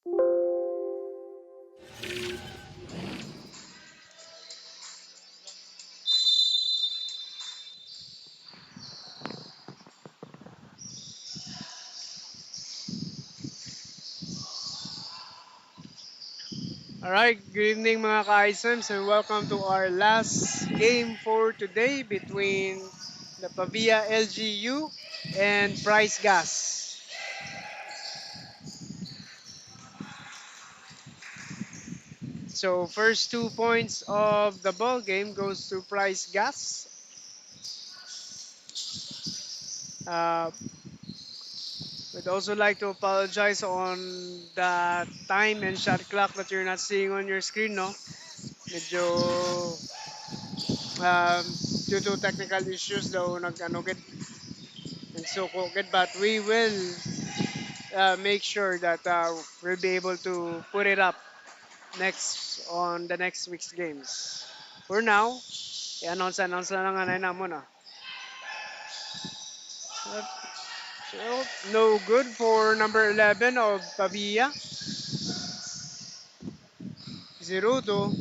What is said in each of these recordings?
Alright, good evening mga ka-ISEMs and welcome to our last game for today between the Pavia LGU and Price Gas. So first 2 points of the ball game goes to Price Gas. Uh, we'd also like to apologize on the time and shot clock that you're not seeing on your screen, no? Medyo um, due to technical issues daw nagsukugid, but we will make sure that we'll be able to put it up next on the next week's games. For now, i-announce na lang anay na muna. So, no good for number 11 of Pavia. Zerudo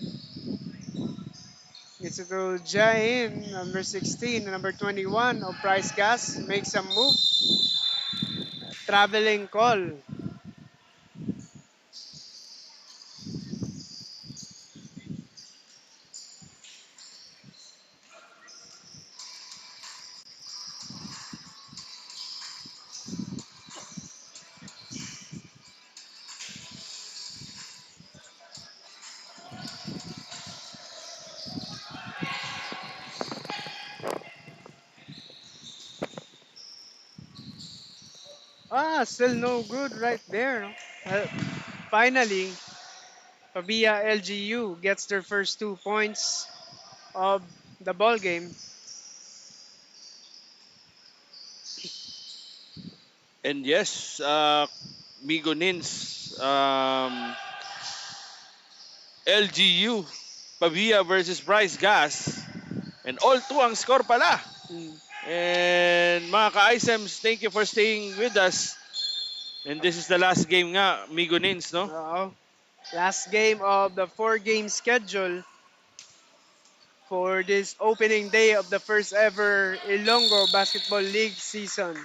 gets it to Jain, number 16, and number 21 of Price Gas makes a move. Traveling call. Still no good right there. No? Finally, Pavia LGU gets their first 2 points of the ball game. And yes, Migo Nins, LGU, Pavia versus Bryce Gas. And all two ang score pala. Mm. And mga ka-ISEMs, thank you for staying with us. And this is the last game nga, Migo Nins, no? Last game of the 4-game schedule for this opening day of the first ever Ilonggo Basketball League season.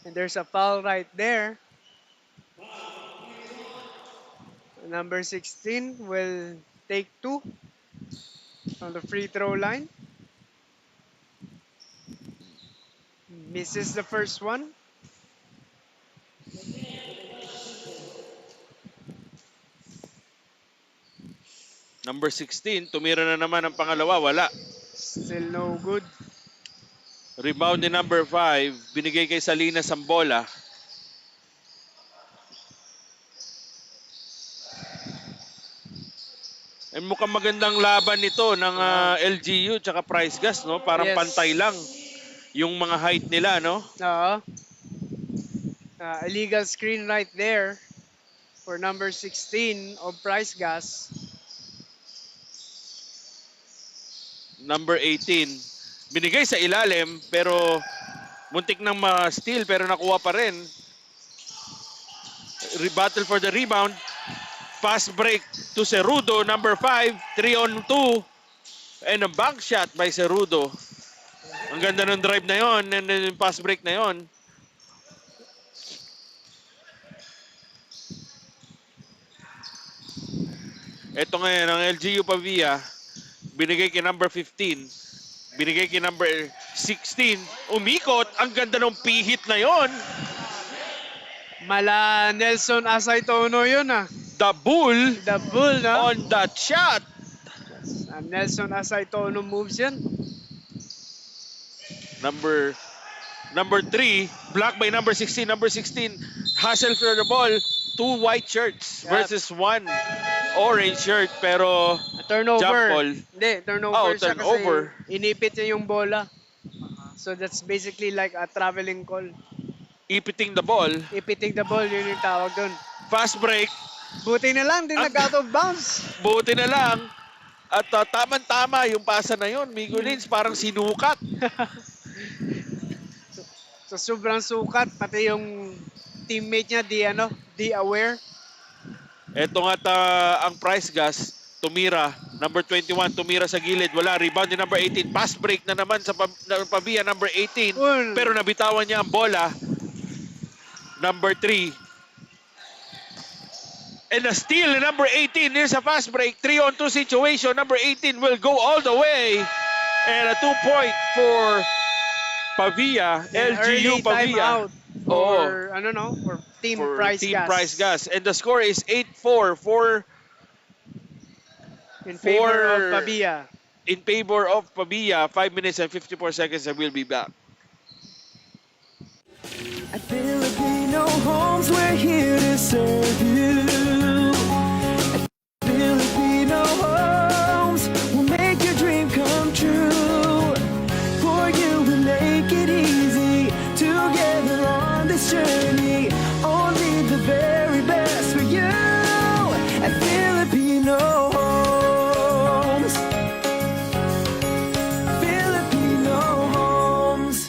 And there's a foul right there. Number 16 will take 2 from the free throw line. Misses the first one. Number 16, tumira na naman ang pangalawa, wala. Still no good. Rebound ni number 5, binigay kay Salinas ang bola. And mukhang magandang laban nito ng LGU tsaka Price Gas, no? Parang Yes. pantay lang yung mga height nila, no? Illegal screen right there for number 16 of Price Gas. Number 18, binigay sa ilalim pero muntik nang ma-steal pero nakuha pa rin. Battle for the rebound. Fast break to Cerudo, number 5, 3-on-2. And a bank shot by Cerudo. Ang ganda ng drive na yon and then yung fast break na yon. Ito ngayon, ang LGU Pavia, binigay kay number 15. Binigay kay number 16. Umikot. Ang ganda ng pihit na yon. Mala Nelson Asaytono yun The bull The bull na. on that shot. Nelson Asaytono moves yan. Number 3, blocked by number 16. Number 16, hustle for the ball. 2 white shirts versus 1 orange shirt. Pero Turnover. jump ball. Hindi, turnover siya turnover. kasi inipit niya yung bola. So that's basically like a traveling call. Ipiting the ball. Ipiting the ball, yun yung tawag doon. Fast break. Buti na lang, din nag-out of bounds. Buti na lang. At tamang-tama yung pasa na yun. Migolins parang sinukat. So sobrang sukat, pati yung teammate niya, di aware. Ito nga ang price gas, tumira. Number 21, tumira sa gilid. Wala, rebound ni number 18. Pass break na naman sa Pavia, number 18. Pero nabitawan niya ang bola. Number 3. And a steal ni number 18. Here's a fast break. 3-on-2 situation. Number 18 will go all the way. And a 2-point for Pavia. LGU Early Pavia. timeout for, for Team For Price Team Gas. Price Gas. And the score is 8-4 In favor of Pavia. in favor of Pavia. 5 minutes and 54 seconds and we'll be back. At Filipino Homes, we're here to serve you. At Filipino Homes, we'll make your dream come true. For you, we make it easy. Together on this journey, only the very best for you. At Filipino Homes. Filipino Homes.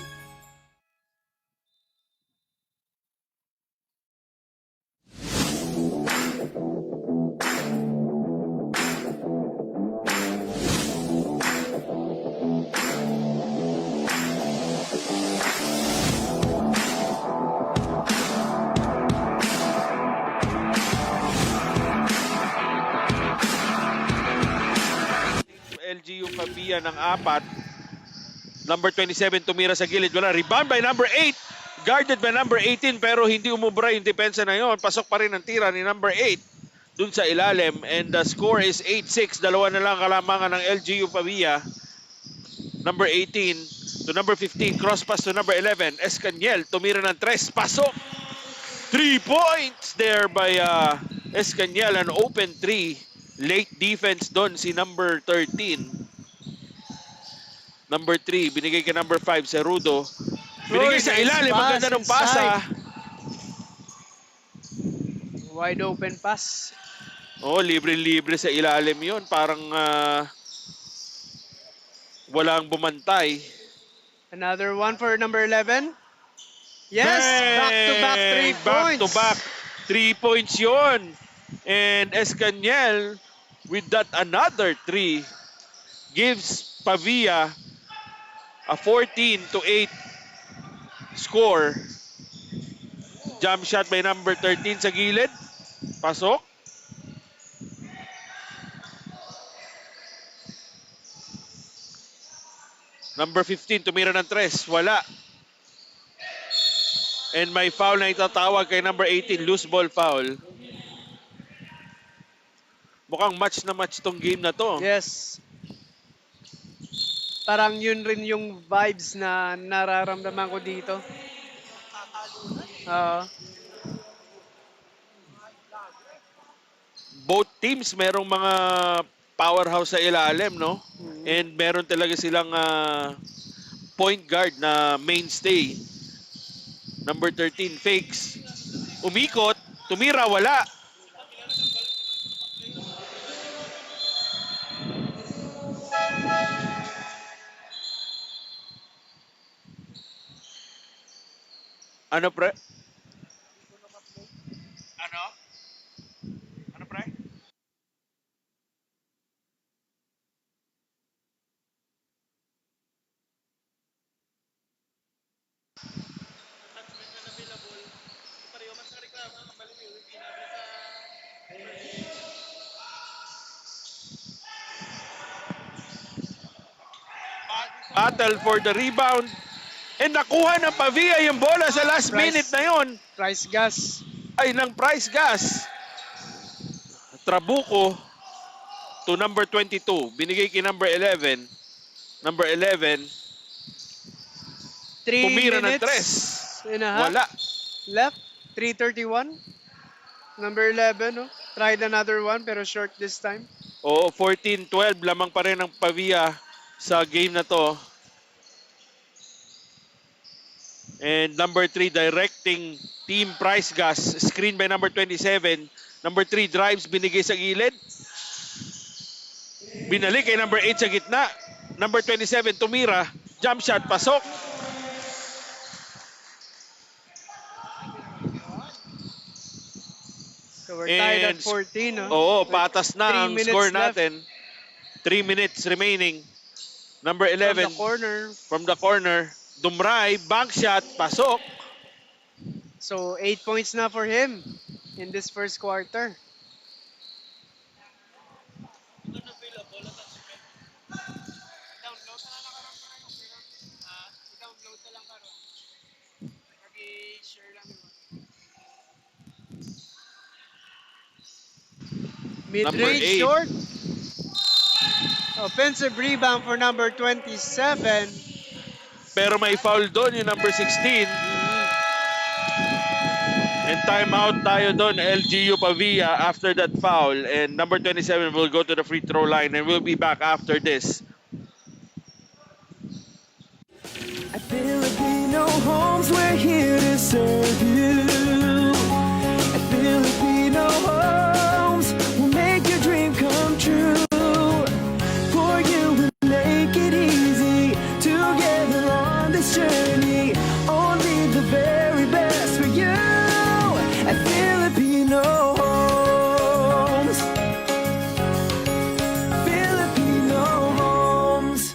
LGU Pavia ng 4. Number 27 tumira sa gilid. Wala. Rebound by number 8. Guarded by number 18 pero hindi umubra yung depensa na yon. Pasok pa rin ang tira ni number 8 dun sa ilalim. And the score is 8-6. Dalawa na lang kalamangan ng LGU Pavia. Number 18 to number 15. Cross pass to number 11. Escaniel tumira ng 3. Pasok. 3 points there by Escaniel. An open 3. Late defense doon si number 13. Number 3, binigay kay number 5, Cerudo. Binigay sa Nice ilalim, ang pass ganda ng pasa. Wide open pass. Oh, libre-libre sa ilalim yon. Parang walang bumantay. Another one for number 11. Yes, back-to-back 3 points. Back-to-back 3 points yon. And Escaniel, with that another 3, gives Pavia a 14-8 score. Jump shot by number 13 sa gilid. Pasok. Number 15, tumira ng 3. Wala. And may foul na itatawag kay number 18, loose ball foul. Mukhang match na match tong game na to. Yes. Parang yun rin yung vibes na nararamdaman ko dito. Both teams merong mga powerhouse sa ilalim, no? And meron talaga silang point guard na mainstay. Number 13, fakes. Umikot, tumira, wala. Ano, pre? Ano? Ano, pre? Battle for the rebound. And nakuha ng Pavia yung bola sa last minute na yon. Price Gas. Ay, ng Price Gas. Trabuco to number 22. Binigay kay number 11. Number 11. 3 Pumira ng minutes and a half Wala. left. 3:31. Number 11, no? Tried another one pero short this time. Oo, 14-12. Lamang pa rin ang Pavia sa game na to. And number 3 directing Team Price Gas. Screen by number 27. Number 3 drives, binigay sa gilid. Binalik kay number 8 sa gitna. Number 27 tumira. Jump shot, pasok. So we're tied at And 14, no? oo, With patas na 3 ang score minutes left natin. 3 minutes remaining. Number from the 11 corner. from the corner. Dumray, bank shot, pasok. So 8 points na for him in this first quarter. Number Mid-range 8. short. Offensive rebound for number 27. Pero may foul doon yung number 16. And timeout tayo doon, LGU Pavia after that foul. And number 27 will go to the free throw line and we'll be back after this. At Filipino homes, we're here to serve you. At Filipino homes, we'll make your dream come true. For you, we'll make it easy. Together on this journey, only the very best for you. At Filipino homes. Filipino homes.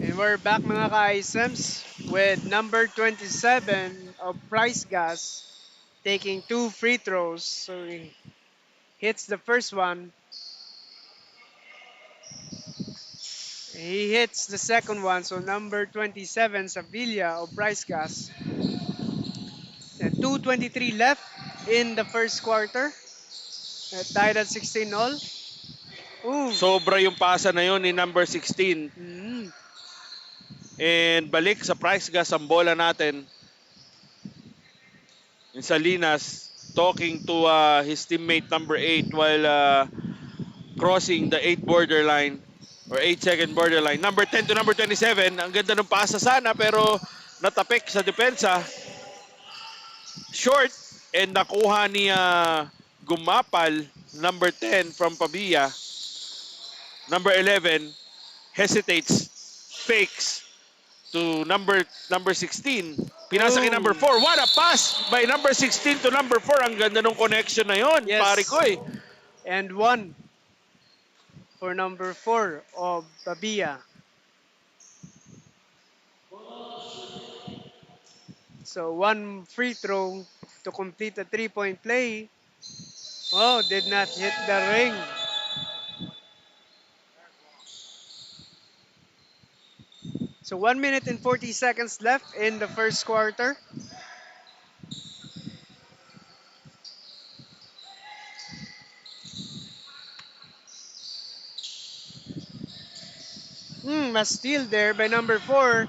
And we're back mga ka-ISEMs with number 27 of Price Gas taking 2 free throws. So he hits the first one. He hits the second one. So number 27 Sevilla of Price Gas. And 2:23 left in the first quarter. Tied at 16 all. Ooh. Sobra yung pasa na yun ni number 16. Mm. And balik sa price gas ang bola natin. In Salinas talking to his teammate number 8 while crossing the 8 borderline or 8-second borderline. Number 10 to number 27. Ang ganda ng pasa sana pero natapik sa depensa. Short and nakuha ni Gumapal, number 10 from Pavia. Number 11 hesitates, fakes to number 16. Pinasa kay Oh. number 4. What a pass by number 16 to number 4. Ang ganda ng connection na yon, Yes. pare ko eh. And 1 for number 4 of Babia. So 1 free throw to complete the 3-point play. Oh, did not hit the ring. So 1 minute and 40 seconds left in the first quarter. A steal there by number 4.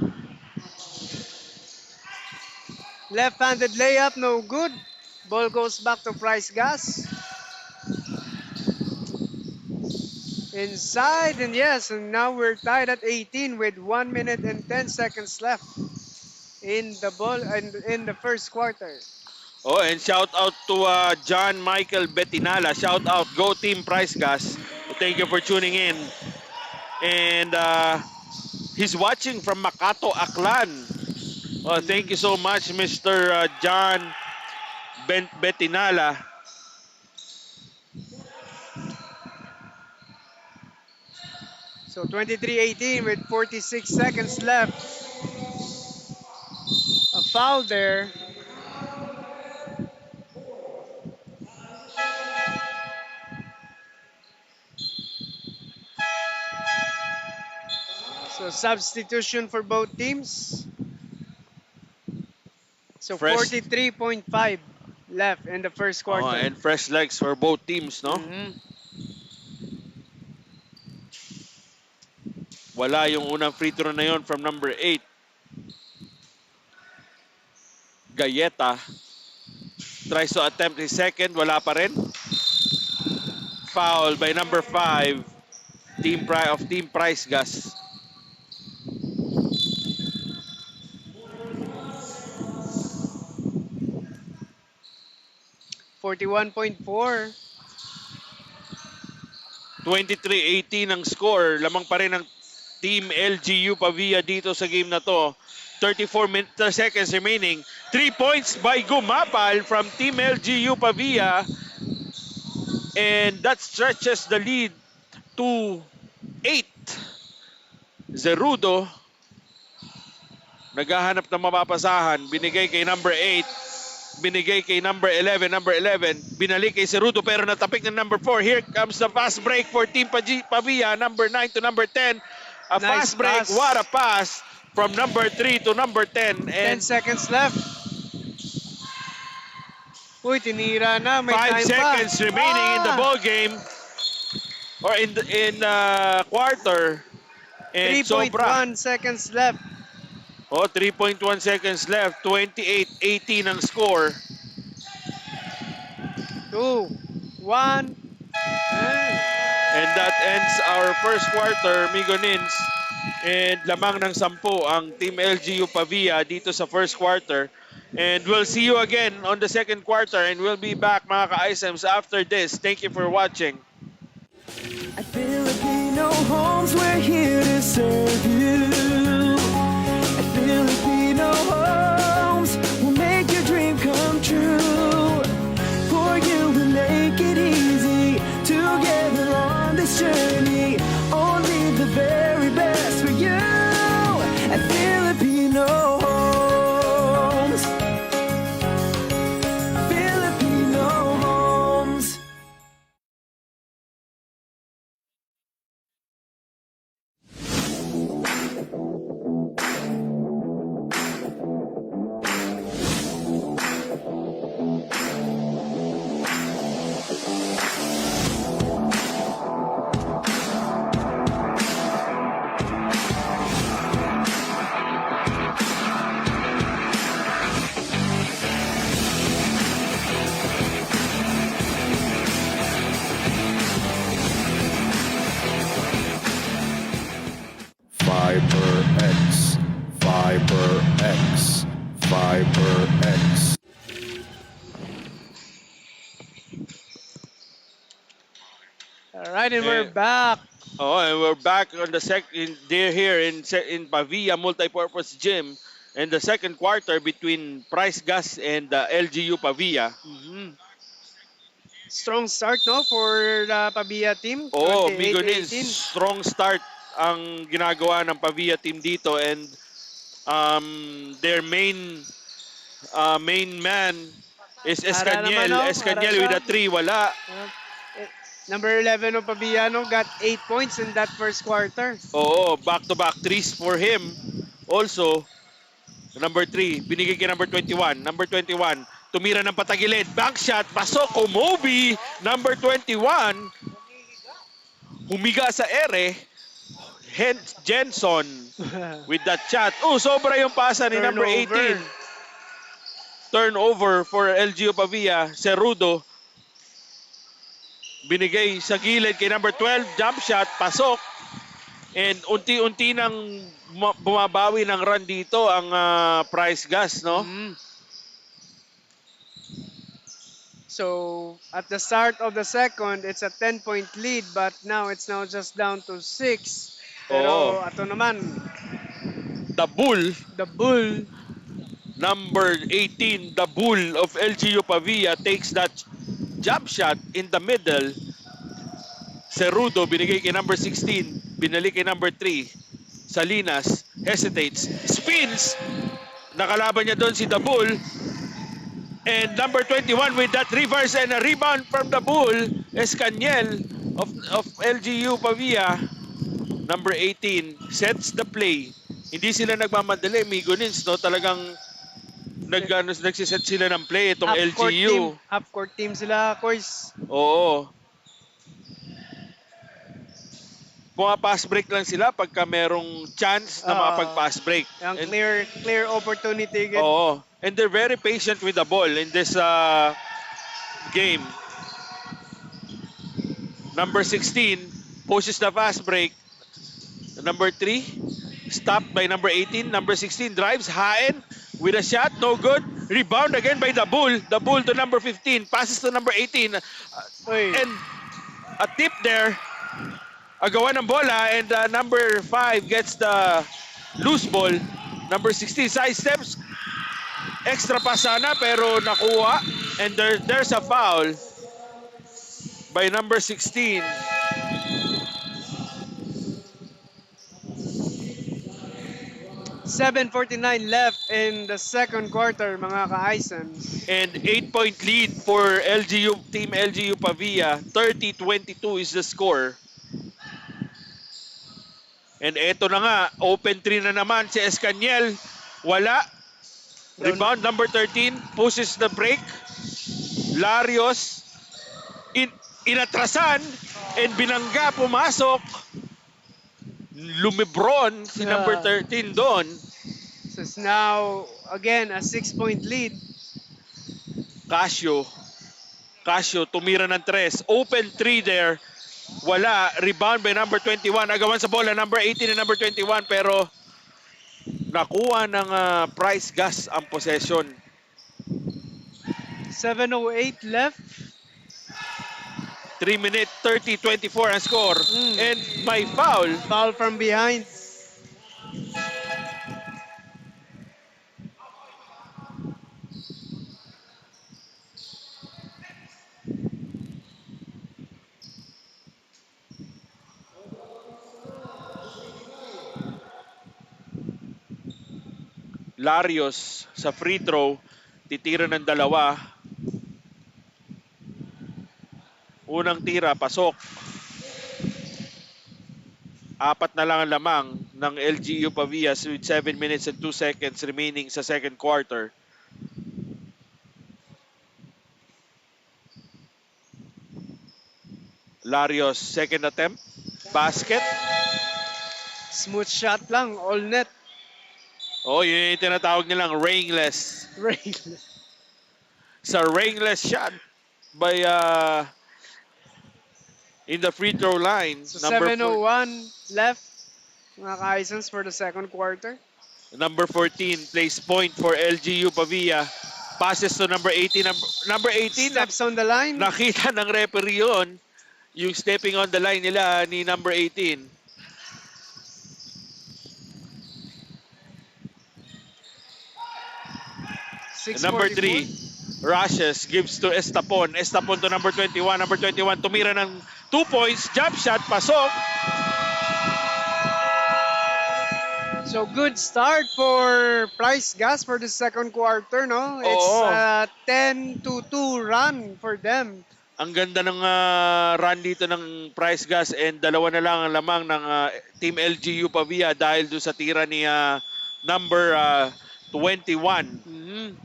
Left-handed layup, no good. Ball goes back to Price Gas. Inside, and yes, and now we're tied at 18 with 1 minute and 10 seconds left in the ball in the first quarter. Oh, and shout out to John Michael Betinala. Shout out, go team Price Gas. Thank you for tuning in. And he's watching from Makato, Aklan. Oh, thank you so much, Mr. John Betinala. So 23-18 with 46 seconds left. A foul there. So substitution for both teams. So Fresh. 43.5 left in the first quarter. Oh, and fresh legs for both teams, no? Mhm. Wala yung unang free throw na yon from number 8. Galleta tries to attempt his second, wala pa rin. Foul by number 5, Team Price Gas. 41.4. 23-18 ang score. Lamang pa rin ang Team LGU Pavia dito sa game na to. 34 seconds remaining. 3 points by Gumapal from Team LGU Pavia. And that stretches the lead to 8. Zerudo naghahanap ng mapapasahan. Binigay kay number 8. Binigay kay number 11. Number 11. Binalik kay Zerudo pero natapik ng number 4. Here comes the fast break for Team Pavia. Number 9 to number 10. A Nice fast break. pass. What a pass from number 3 to number 10. 10 And seconds left. Uy, tinira na. May 5 time seconds pa. remaining in the Ah! ball game. Or in the quarter. And sobra. 3.1 seconds left. Oh, 3.1 seconds left. 28-18 ang score. 2, 1. And that ends our first quarter, Migo Nins. And lamang ng 10 ang Team LGU Pavia dito sa first quarter. And we'll see you again on the second quarter. And we'll be back, mga ka-ISMs, after this. Thank you for watching. At Filipino Homes, we're here to serve you. At Filipino Homes, we'll make your dream come true. For you, we make it easy. Together on this journey, only the very best for you. At Filipino Homes. Filipino Homes. FiberX, FiberX, FiberX. Alright, and we're Eh, back. Oh, and we're back on the they're here in Pavia Multipurpose Gym. And the second quarter between Price Gas and LGU Pavia. Mhm. Strong start, no, for the Pabia team. Oh, 28-18. Migo Nins, strong start ang ginagawa ng Pavia team dito, and their main man is Ara Escaniel. naman, oh, Escaniel ara with siya. a 3, wala. Number 11 of Pabiano got 8 points in that first quarter. Oo, back-to-back threes for him. Also, number 3, binigay kay number 21. Number 21, tumira ng patagilid. Back shot, pasok, Kumobi. Number 21, humiga sa ere. Jenson with that shot. Oh, sobra yung pasa ni number 18. Turnover for LGU Pavia. Cerudo. Binigay sa gilid kay number 12. Jump shot, pasok. And unti-unti nang bumabawi ng run dito ang Price Gas, no? Mhm. So, at the start of the second, it's a 10-point lead, but now it's just down to 6. Pero, Oo. ato naman, The Bull, the Bull, number 18, the Bull of LGU Pavia takes that jump shot in the middle. Cerudo, binigay kay number 16. Binalik kay number 3. Salinas, hesitates, spins. Nakalaban niya doon si The Bull. And number 21 with that reverse and a rebound from The Bull, Escaniel of LGU Pavia. Number 18 sets the play. Hindi sila nagmamadali, Migo Nins, no? Talagang nagsiset sila ng play itong LGU. half-court team sila, course. Oo. Pass break lang sila pagka merong chance na makapag-pass break. Yung And, clear opportunity. Good. oo. And they're very patient with the ball in this game. Number 16 pushes the fast break. Number 3 stopped by number 18. Number 16 drives, Haen with a shot, no good. Rebound again by the Bull. The Bull to number 15. Passes to number 18. Uy. And a tip there. Agawan ng bola. And number 5 gets the loose ball. Number 16 side steps. Extra pa sana pero nakuha. And there's a foul by number 16. 7:49 left in the second quarter, mga ka-Icems. And 8-point lead for LGU, Team LGU Pavia. 30-22 is the score. And eto na nga, open 3 na naman si Escaniel. Wala. Rebound number 13, pushes the break. Larios inatrasan and binangga, pumasok. Lumibron si number 13 doon. So it's now, again, a 6-point lead. Casio tumira ng 3. Open 3 there. Wala. Rebound by number 21. Agawan sa bola number 18 and number 21 pero nakuha ng Price Gas ang possession. 7:08 left. 3 minute 30-24 ang score. And may foul. Foul from behind. Larios sa free throw. Titira ng 2. Unang tira, pasok. 4 na lang ang lamang ng LGU Pavia with 7 minutes and 2 seconds remaining sa second quarter. Larios, second attempt. Basket. Smooth shot lang, all net. Oh, yun yung tinatawag nilang rainless. Sa rainless shot by in the free throw line. So Number 7:01 left, mga ka-Icems, for the second quarter. Number 14 plays point for LGU Pavia. Passes to number 18. Number 18, Steps on the line. nakita ng referee yun. Yung stepping on the line nila ni number 18. Number 3, rushes, gives to Estapon. Estapon to number 21. Number 21 tumira ng 2 points. Jump shot, pasok. So good start for Price Gas for the second quarter, no? It's Oo. a 10-2 run for them. Ang ganda ng run dito ng Price Gas and 2 na lang ang lamang ng Team LGU Pavia dahil doon sa tira ni number 21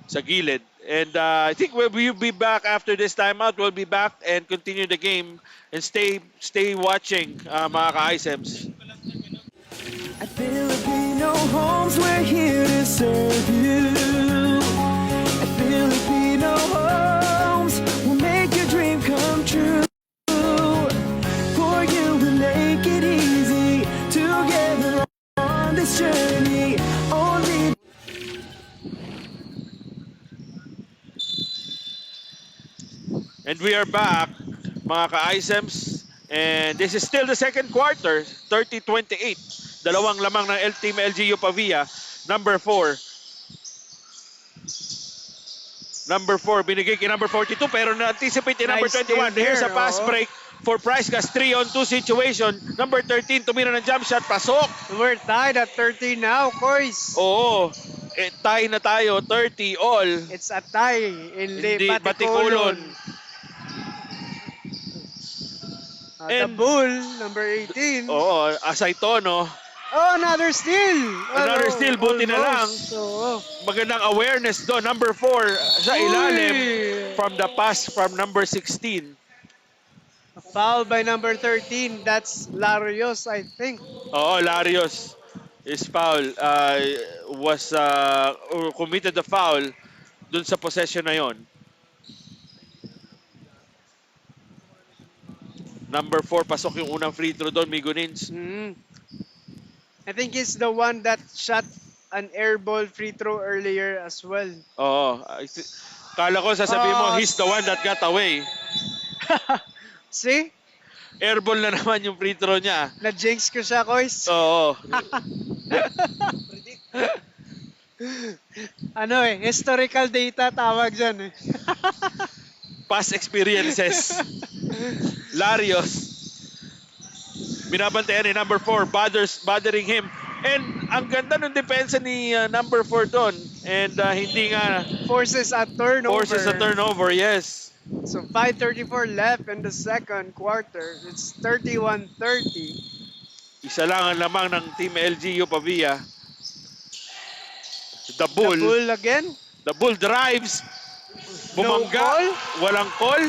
sa gilid. And I think we'll be back after this timeout. We'll be back and continue the game and stay watching mga ka-Icems. At Filipino Homes, we're here to serve you. At Filipino Homes, we'll make your dream come true. For you, we'll make it easy. Together on this journey, only And we are back, mga ka-Icems. And this is still the second quarter, 30-28. Dalawang lamang ng Team LGU Pavia. Number 4. Number 4, binigay kay number 42 pero na-anticipate ni number Nice 21. steal Here's a there, pass oo. break for Price Gas, 3-on-2 situation. Number 13, tumira ng jump shot, pasok. We're tied at 13 now, boys. Oo, tie na tayo, 30 all. It's a tie in Hindi, Baticolon. The And- Bull, number 18. Oo, Asaytono. Oh, another steal! Another steal, buti na lang. almost. Oo. Magandang awareness doon. Number 4 sa ilalim from the pass from number 16. A foul by number 13. That's Larios, I think. Oo, Larios is foul. Or committed the foul doon sa possession na yon. Number 4, pasok yung unang free throw doon, Migunins. I think he's the one that shot an air ball free throw earlier as well. Oo. Kala ko sasabihin mo, Oh, he's the one that got away. See? Airball na naman yung free throw niya. Na-jinx ko siya, Kois. Oo. Ano historical data tawag dyan eh. Past experiences. Larios. Binabantayan ni number 4, bothering him. And ang ganda ng depensa ni number 4 doon. And hindi nga Forces a turnover. forces a turnover, yes. So 5:34 left in the second quarter. It's 31-30. Isa lang ang lamang ng Team LGU Pavia. The The Bull. Bull again. The Bull drives. No Bumangga. call. Walang call.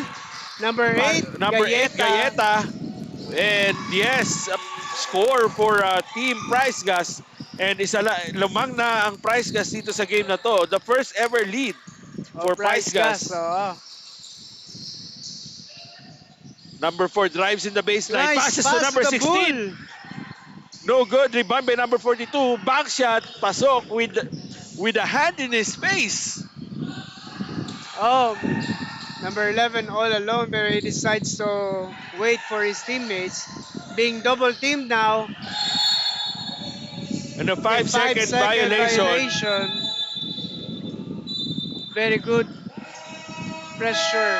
Number 8, Number 8, Gayeta. And yes, score for Team Price Gas. And lumang na ang Price Gas dito sa game na to. The first ever lead for Price Gas. Oo. Number 4 drives in the baseline. Nice Passes pass to number the 16. Bull. No good. Rebound by number 42. Back shot. Pasok with a hand in his face. Oh, number 11 all alone, but he decides to wait for his teammates. Being double teamed now. And a 5 5 second violation. Very good pressure.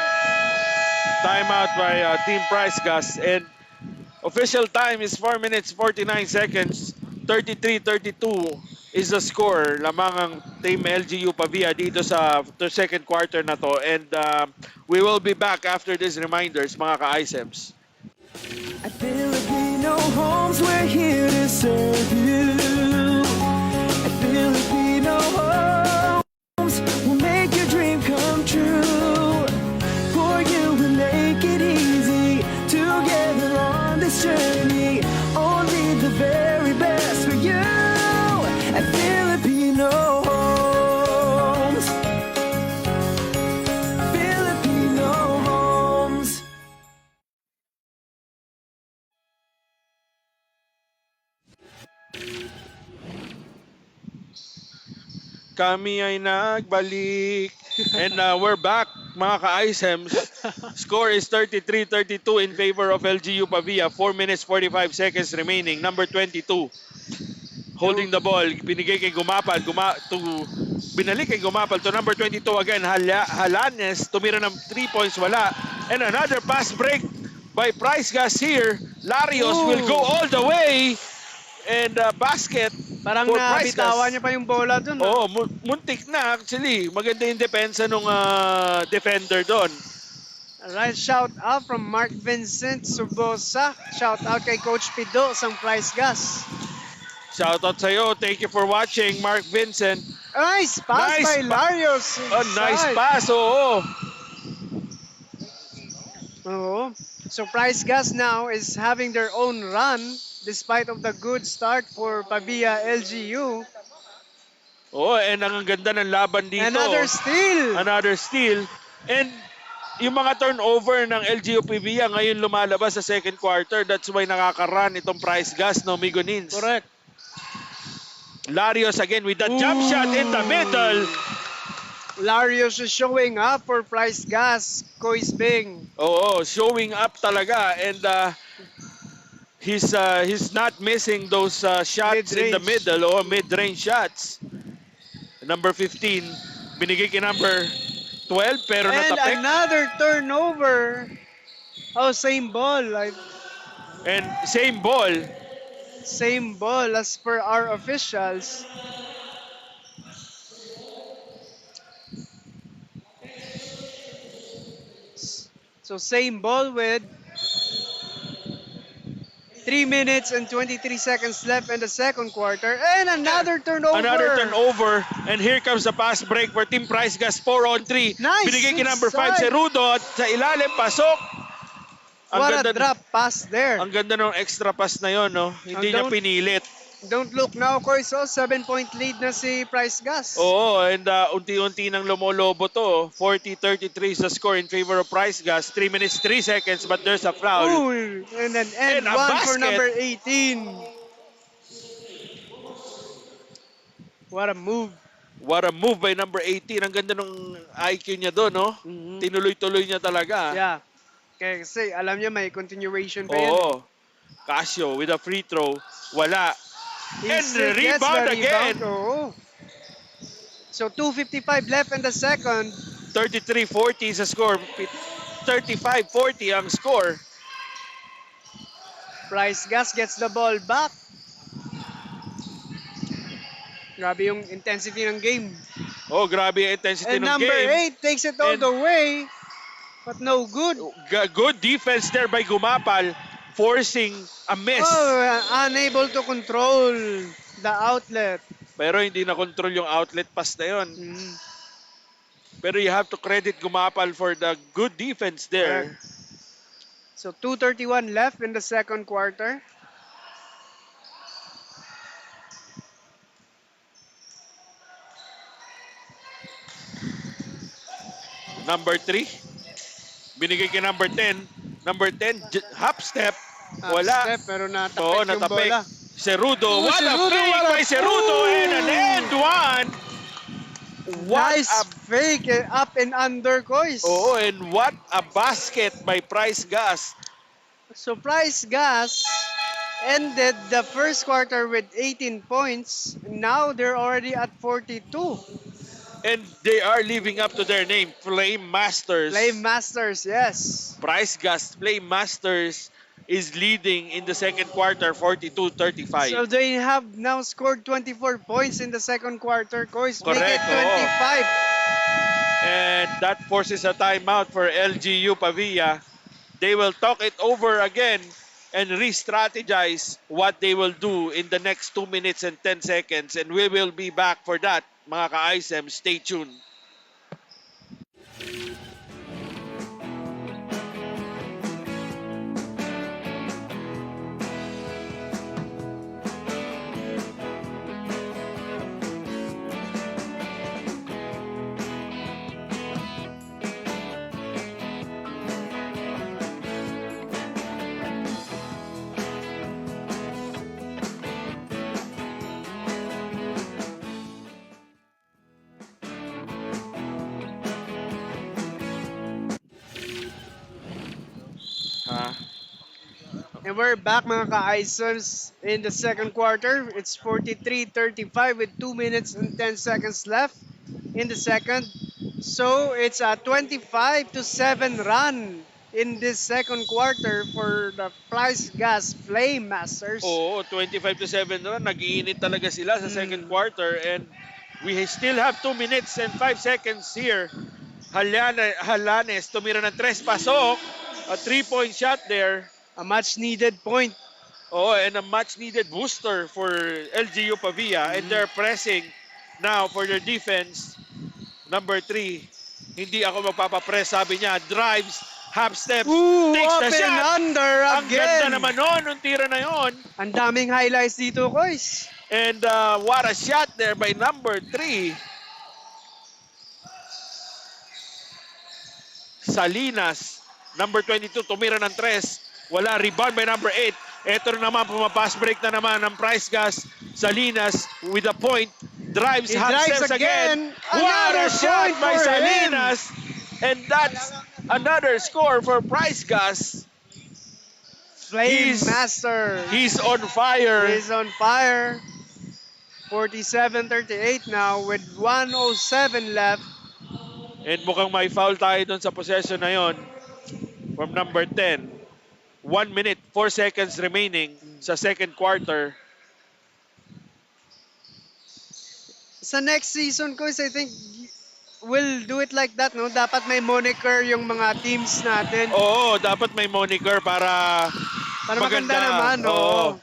Timeout by Team Price Gas. And official time is 4 minutes 49 seconds. 33-32 is the score. Lamang ang Team LGU Pavia dito sa second quarter na to. And we will be back after these reminders, mga ka-ISEMs. At Filipino Homes, we're here to serve you. At Filipino Homes, we'll make your dream come true. For you, we make it easy. Together on this journey, only the very best for you. At Filipino Homes. Filipino Homes. Kami ay nagbalik. And we're back, mga ka-ISEMs. Score is 33-32 in favor of LGU Pavia. 4 minutes 45 seconds remaining. Number 22. Holding the ball. Binigay kay Gumapal. Binalik kay Gumapal to number 22 again. Halanes. Tumira ng 3 points. Wala. And another pass break by Price Gas here. Larios will go all the way. And basket Parang for Price Gas. nabitawan niya pa yung bola dun. Oo, muntik na actually. Maganda yung depensa nung defender doon. Alright, shout out from Mark Vincent Subosa. Shout out kay Coach Pido sa Price Gas. Shoutout sa'yo. Thank you for watching, Mark Vincent. Nice pass Nice by Larios. Nice inside. pass, oo. Oo. So Price Gas now is having their own run despite of the good start for Pavia LGU. Oo, and ang ganda ng laban dito. Another steal. Another steal. And yung mga turnover ng LGU Pavia ngayon lumalabas sa second quarter. That's why nakaka-run itong Price Gas, no, Migonins. Correct. Larios again with the jump shot in the middle. Larios is showing up for Price Gas. Kois Bing. Oo, showing up talaga. And he's not missing those shots in the Mid-range. middle or mid-range shots. Number 15, binigay kay number 12 pero And natapik. another turnover. Oh, same ball. And same ball. Same ball as per our officials. So same ball with 3 minutes and 23 seconds left in the second quarter. And another turnover. Another turnover. And here comes the pass break for Team Price Gas 4-on-3. Nice Binigay kay number 5 inside. Cerudo at sa ilalim pasok. What a drop pass there. Ang ganda ng extra pass na yon, no? Hindi niya don't- pinilit. Don't look now, Kois. So 7-point lead na si Price Gas. Oo, and unti-unti nang lumolobo to. 40-33 is the score in favor of Price Gas. 3 minutes 3 seconds but there's a foul. Ooh, and then end And a one for basket. number 18. What a move. What a move by number 18. Ang ganda ng IQ niya doon, no? Mhm. Tinuloy-tuloy niya talaga. Yeah. Kasi alam niya may continuation pa yan. Oo. Casio with a free throw. Wala. He And still gets rebound the again. rebound. Oo. So 2:55 left in the second. 33-40 is the score. 35-40 ang score. Price Gas gets the ball back. Grabe yung intensity ng game. Oh, grabe yung intensity And ng number game. 8 takes it all And- the way. But no good. Good defense there by Gumapal, forcing a miss. Unable to control the outlet. Pero hindi na control yung outlet pass na yun. Mm. Pero you have to credit Gumapal for the good defense there. So 2:31 left in the second quarter. Number 3, binigay kay number 10. Number 10, hop step. Wala. Step, pero natapik Oo, yung natapik. bola. Cerudo. Oh, What a Cerudo, fake what a- by Cerudo and an end one. What Nice a fake up and under, Kois. Oo, and what a basket by Price Gas. So Price Gas ended the first quarter with 18 points. Now they're already at 42. And they are living up to their name, Flame Masters. Flame Masters, yes. Price Gas Flame Masters is leading in the second quarter, 42-35. So they have now scored 24 points in the second quarter, Kois. Make it Correct, oo. 25. And that forces a timeout for LGU Pavia. They will talk it over again and re-strategize what they will do in the next 2 minutes and 10 seconds. And we will be back for that, mga ka-ISM. Stay tuned. Ha? And we're back, mga ka-Isers, in the second quarter. It's 43-35 with 2 minutes and 10 seconds left in the second. So it's a 25-7 run in this second quarter for the Price Gas Flame Masters. Oo, 25-7 na. Nag-iinit talaga sila sa second quarter. And we still have 2 minutes and 5 seconds here. Halanes tumira ng 3 pasok. A 3-point shot there. A much needed point. Oh, and a much-needed booster for LGU Pavia. And they're pressing now for their defense. Number 3, hindi ako magpapapress, sabi niya. Drives, half step, Ooh, takes up the and shot. under Ang ganda again. naman nun, nung tira na yon. Ang daming highlights dito, Kois. And what a shot there by number 3. Salinas, number 22, tumira ng 3. Wala, rebound by number 8. Ito na naman, pumapass break na naman ng Price Gas. Salinas with a point. Drives, He half drives steps again. again. What a Another shot point by for him. Salinas. And that's another score for Price Gas. Flame He's- Master. He's on fire. He's on fire. 47-38 now with 1:07 left. And mukhang may foul tayo dun sa possession na yon from number 10. 1 minute, 4 seconds remaining sa second quarter. Sa next season, Kois, I think we'll do it like that, no? Dapat may moniker yung mga teams natin. Oo, dapat may moniker para Para maganda naman, oo.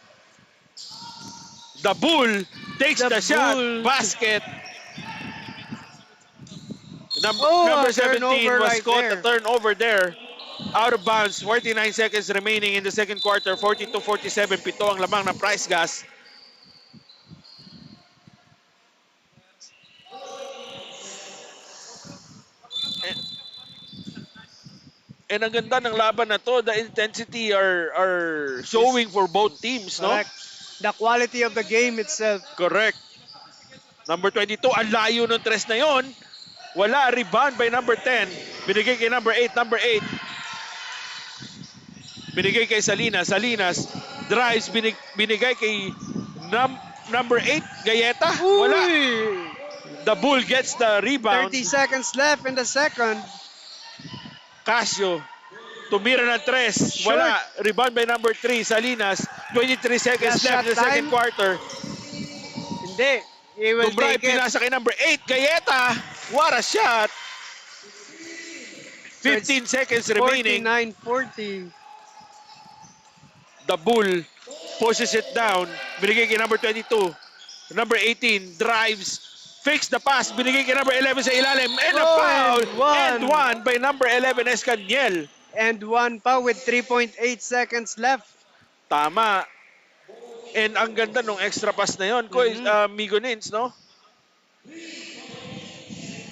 The Bull takes the, The shot. Bull. Basket. Oh, Number a 17 turnover was right caught there. the turnover there. Out of bounds. 49 seconds remaining in the second quarter. 42-47. Pito ang lamang ng Price Gas. And ang ganda ng laban na to, the intensity are showing for both teams, no? Correct. The quality of the game itself. Correct. Number 22, ang layo ng tres na yon. Wala, rebound by number 10. Binigay kay number 8, number 8. Binigay kay Salinas. Salinas drives, binigay kay number 8, Gayeta. Wala. Uy! The Bull gets the rebound. 30 seconds left in the second. Casio, tumira ng tres. Short. Wala. Rebound by number 3, Salinas. 23 seconds Last left in the shot second time. quarter. Hindi. He will Tumray, take it. pinasa kay number 8, Gayeta. What a shot. 15 seconds remaining. 49-40. The Bull pushes it down. Binigay kay number 22. Number 18 drives. Fakes the pass. Binigay kay number 11 sa ilalim. And a Oh, foul. and one. And one by number 11, Escaniel. And one pa with 3.8 seconds left. Tama. And ang ganda nung extra pass na yon, Migo Nins, no?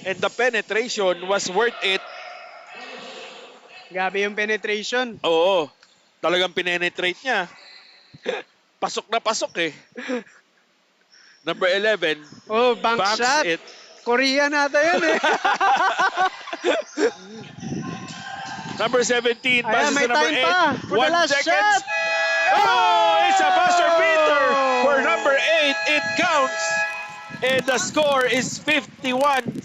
And the penetration was worth it. Gabi yung penetration. Oo. Talagang pinenetrate niya. Pasok na pasok eh. Number 11, Oh, bank banks shot. it. Korea nata yun eh. Number 17 Ayan, passes may to number time 8. pa for the 1 last second. shot. Oh, it's a buzzer beater for number 8. It counts. And the score is 51-43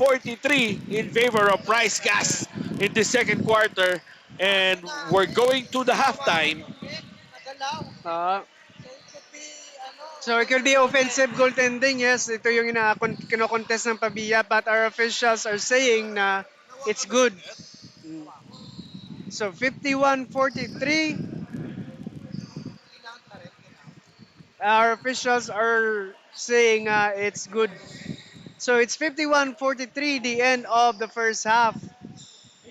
in favor of Price Gas in the second quarter. And we're going to the halftime. So it could be offensive goaltending, yes. Ito yung kinokontest ng Pabia, but our officials are saying na it's good. So 51-43. Our officials are saying it's good. So it's 51-43, the end of the first half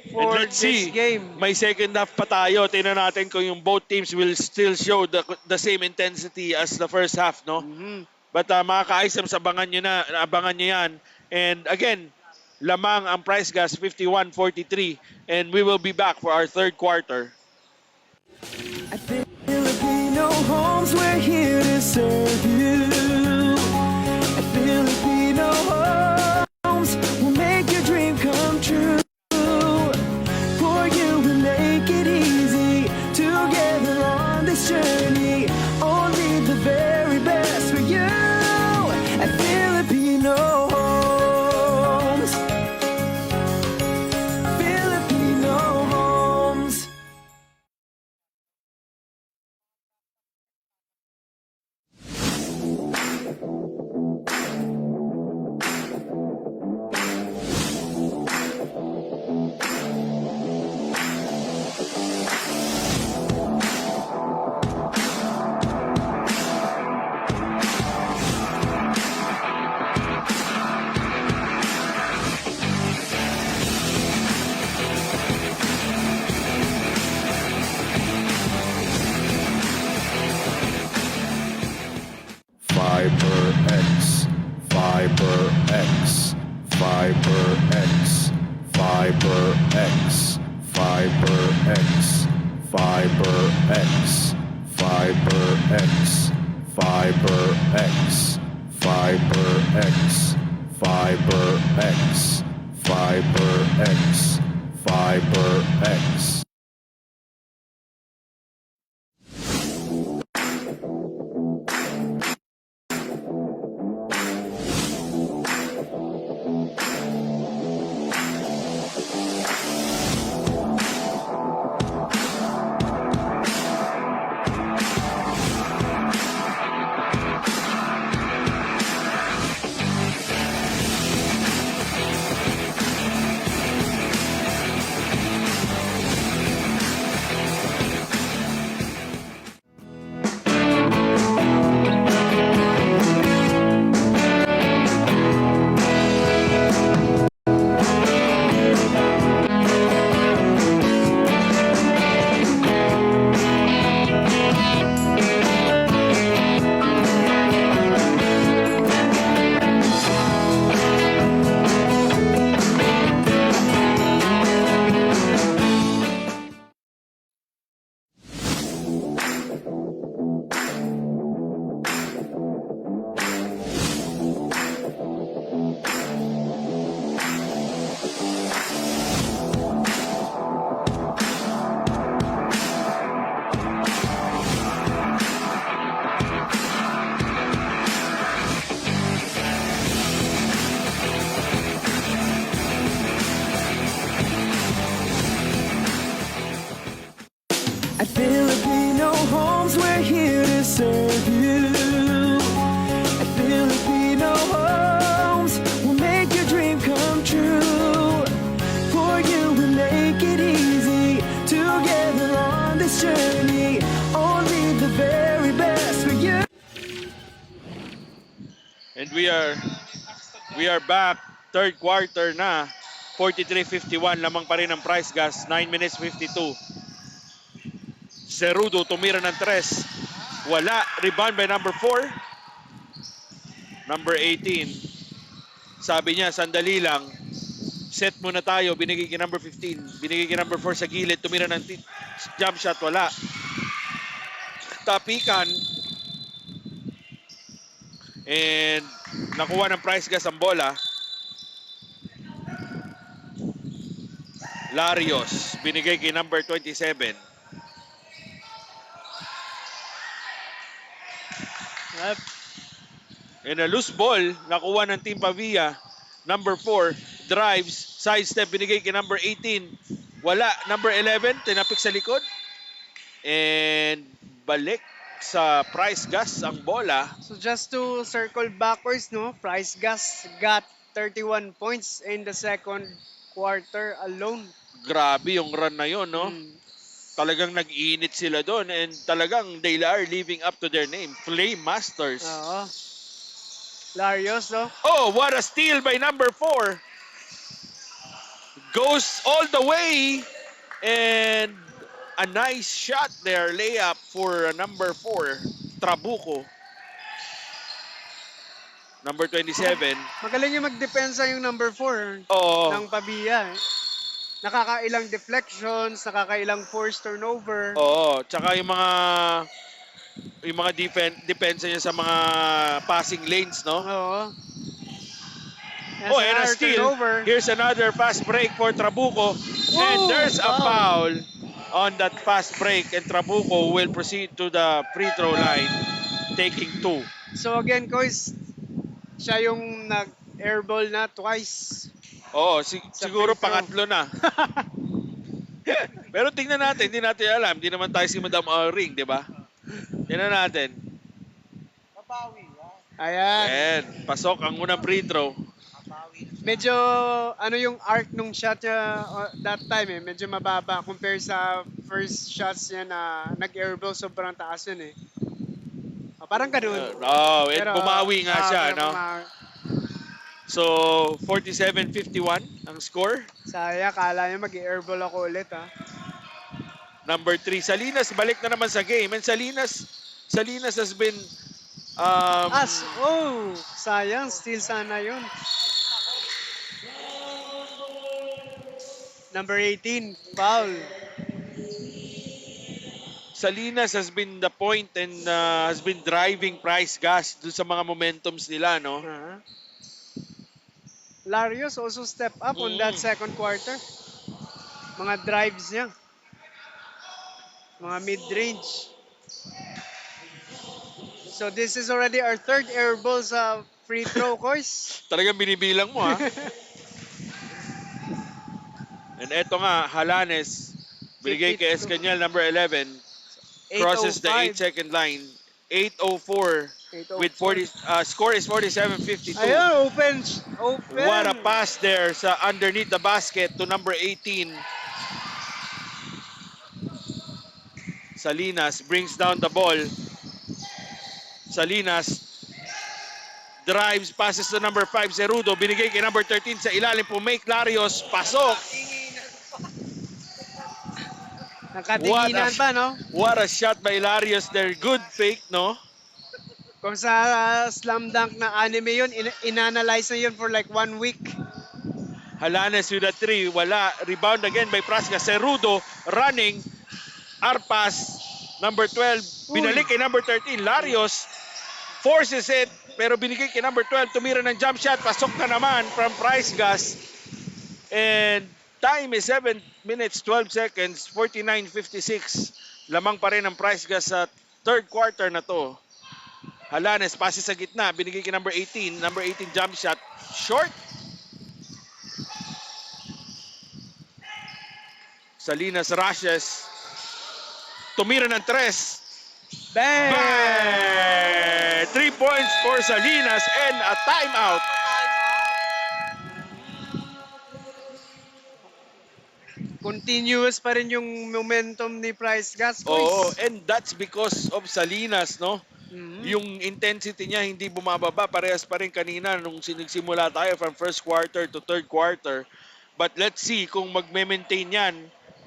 And for let's this see, game. may second half pa tayo. Tingnan natin kung yung both teams will still show the same intensity as the first half, no? Mhm. But mga ka-Isams, abangan nyo yan. And again, lamang ang Price Gas 51-43. And we will be back for our third quarter. At Filipino Homes, we're here to serve you. At Filipino Homes, we'll make your dream come true. For you, we make it easy. Together on this journey, only the very best for you. At Filipino Homes. Filipino Homes. FiberX, FiberX, FiberX, FiberX, FiberX, FiberX, FiberX, FiberX, FiberX, FiberX, FiberX, FiberX. At Filipino Homes, we're here to serve you. At Filipino Homes, we'll make your dream come true. For you, we make it easy. Together on this journey, only the very best for you. And we are back. Third quarter na. 43-51 lamang pa rin ang price gas. 9 minutes 52. Cerudo tumira ng 3. Wala. Rebound by number 4. Number 18. Sabi niya, sandali lang. Set muna tayo. Binigay kay number 15. Binigay kay number 4 sa gilid. Tumira ng jump shot. Wala. Tapikan. And nakuha ng price gas ang bola. Larios. Binigay kay number 27. Yep. And a loose ball, nakuha ng Team Pavia. Number 4, drives, sidestep, binigay kay number 18. Wala. Number 11, tinapik sa likod. And balik sa price gas ang bola. So just to circle backwards, no, Price Gas got 31 points in the second quarter alone. Grabe yung run na yon, no? Mm. Talagang nag-iinit sila doon and talagang they are living up to their name. Flame Masters. Oo. Larios, no? Oh, what a steal by number 4. Goes all the way. And a nice shot there. Layup for number 4. Trabuco. Number 27. Magaling yung magdepensa yung number 4 Oh, ng Pavia. Nakakailang deflections, nakakailang forced turnover. oh, tsaka yung mga depensa niya sa mga passing lanes, no? Oo. Oh, and a another steal. turnover. Here's another fast break for Trabuco. And Woo! there's a Wow. foul on that fast break. And Trabuco will proceed to the free throw line, taking 2. So again, guys, siya yung nag-airball na twice. Oo, Sa siguro free throw. pangatlo na. Pero tingnan natin, hindi natin alam. Hindi naman tayo si Madam Ring, di ba? Tingnan natin. Ayan. And pasok ang unang free throw. Medyo, ano yung arc nung shot niya that time eh. Medyo mababa compare sa first shots niya na nag-airball. Sobrang taas yun eh. Parang ganun. Oh, and Pero, bumawi nga siya, pero no? So, 47-51 ang score. Saya, kala niya mag-airball ako ulit ha. Number 3, Salinas balik na naman sa game. And Salinas has been Sayang, steal sana yun. Number 18, foul. Salinas has been the point and has been driving price gas dun sa mga momentums nila, no? Larios also step up on that second quarter. Mga drives niya. Mga mid-range. So this is already our third airball sa free throw, course. Talagang binibilang mo, ha? And eto nga, Halanes, binigay kay 52. Escanyal, number 11. Crosses the 8:05. 8-second line. 8:04 with 40. Score is 47-52. Ayun, open. What a pass there sa underneath the basket to number 18. Salinas brings down the ball. Salinas drives, passes to number 5, Cerudo. Binigay kay number 13 sa ilalim po. Make Larios, pasok. Nakatinginan pa, no? What a shot by Larios there. Good fake, no? Kung sa slam dunk na anime yun, inanalyze na yun for like 1 week. Halanes with a 3. Wala. Rebound again by Prasca. Cerudo running. Arpas, number 12. Binalik kay number 13. Larios forces it. Pero binigay kay number 12. Tumira ng jump shot. Pasok na naman from Price Gas. And time is 7 minutes 12 seconds. 49-56. Lamang pa rin ang Price Gas sa third quarter na to. Halanes, passes sa gitna. Binigay kay number 18. Number 18 jump shot. Short. Salinas rushes. tumira ng 3. Bang! Bang! 3 points for Salinas and a timeout. Continuous pa rin yung momentum ni Price Oo, Gascoigne. and that's because of Salinas, no? Mhm. Yung intensity niya hindi bumababa. Parehas pa rin kanina nung sinigsimula tayo from first quarter to third quarter. But let's see kung magme-maintain yan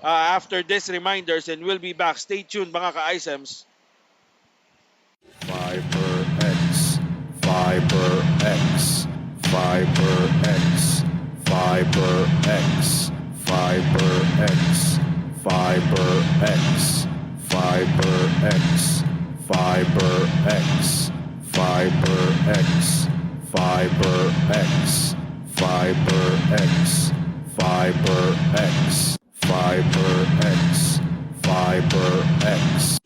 after this reminders, and we'll be back. Stay tuned mga ka-ISEMs. Fiber X, Fiber X, Fiber X, Fiber X, Fiber X, Fiber X, Fiber X, Fiber X, Fiber X, Fiber X, Fiber X, Fiber X, Fiber X, Fiber X.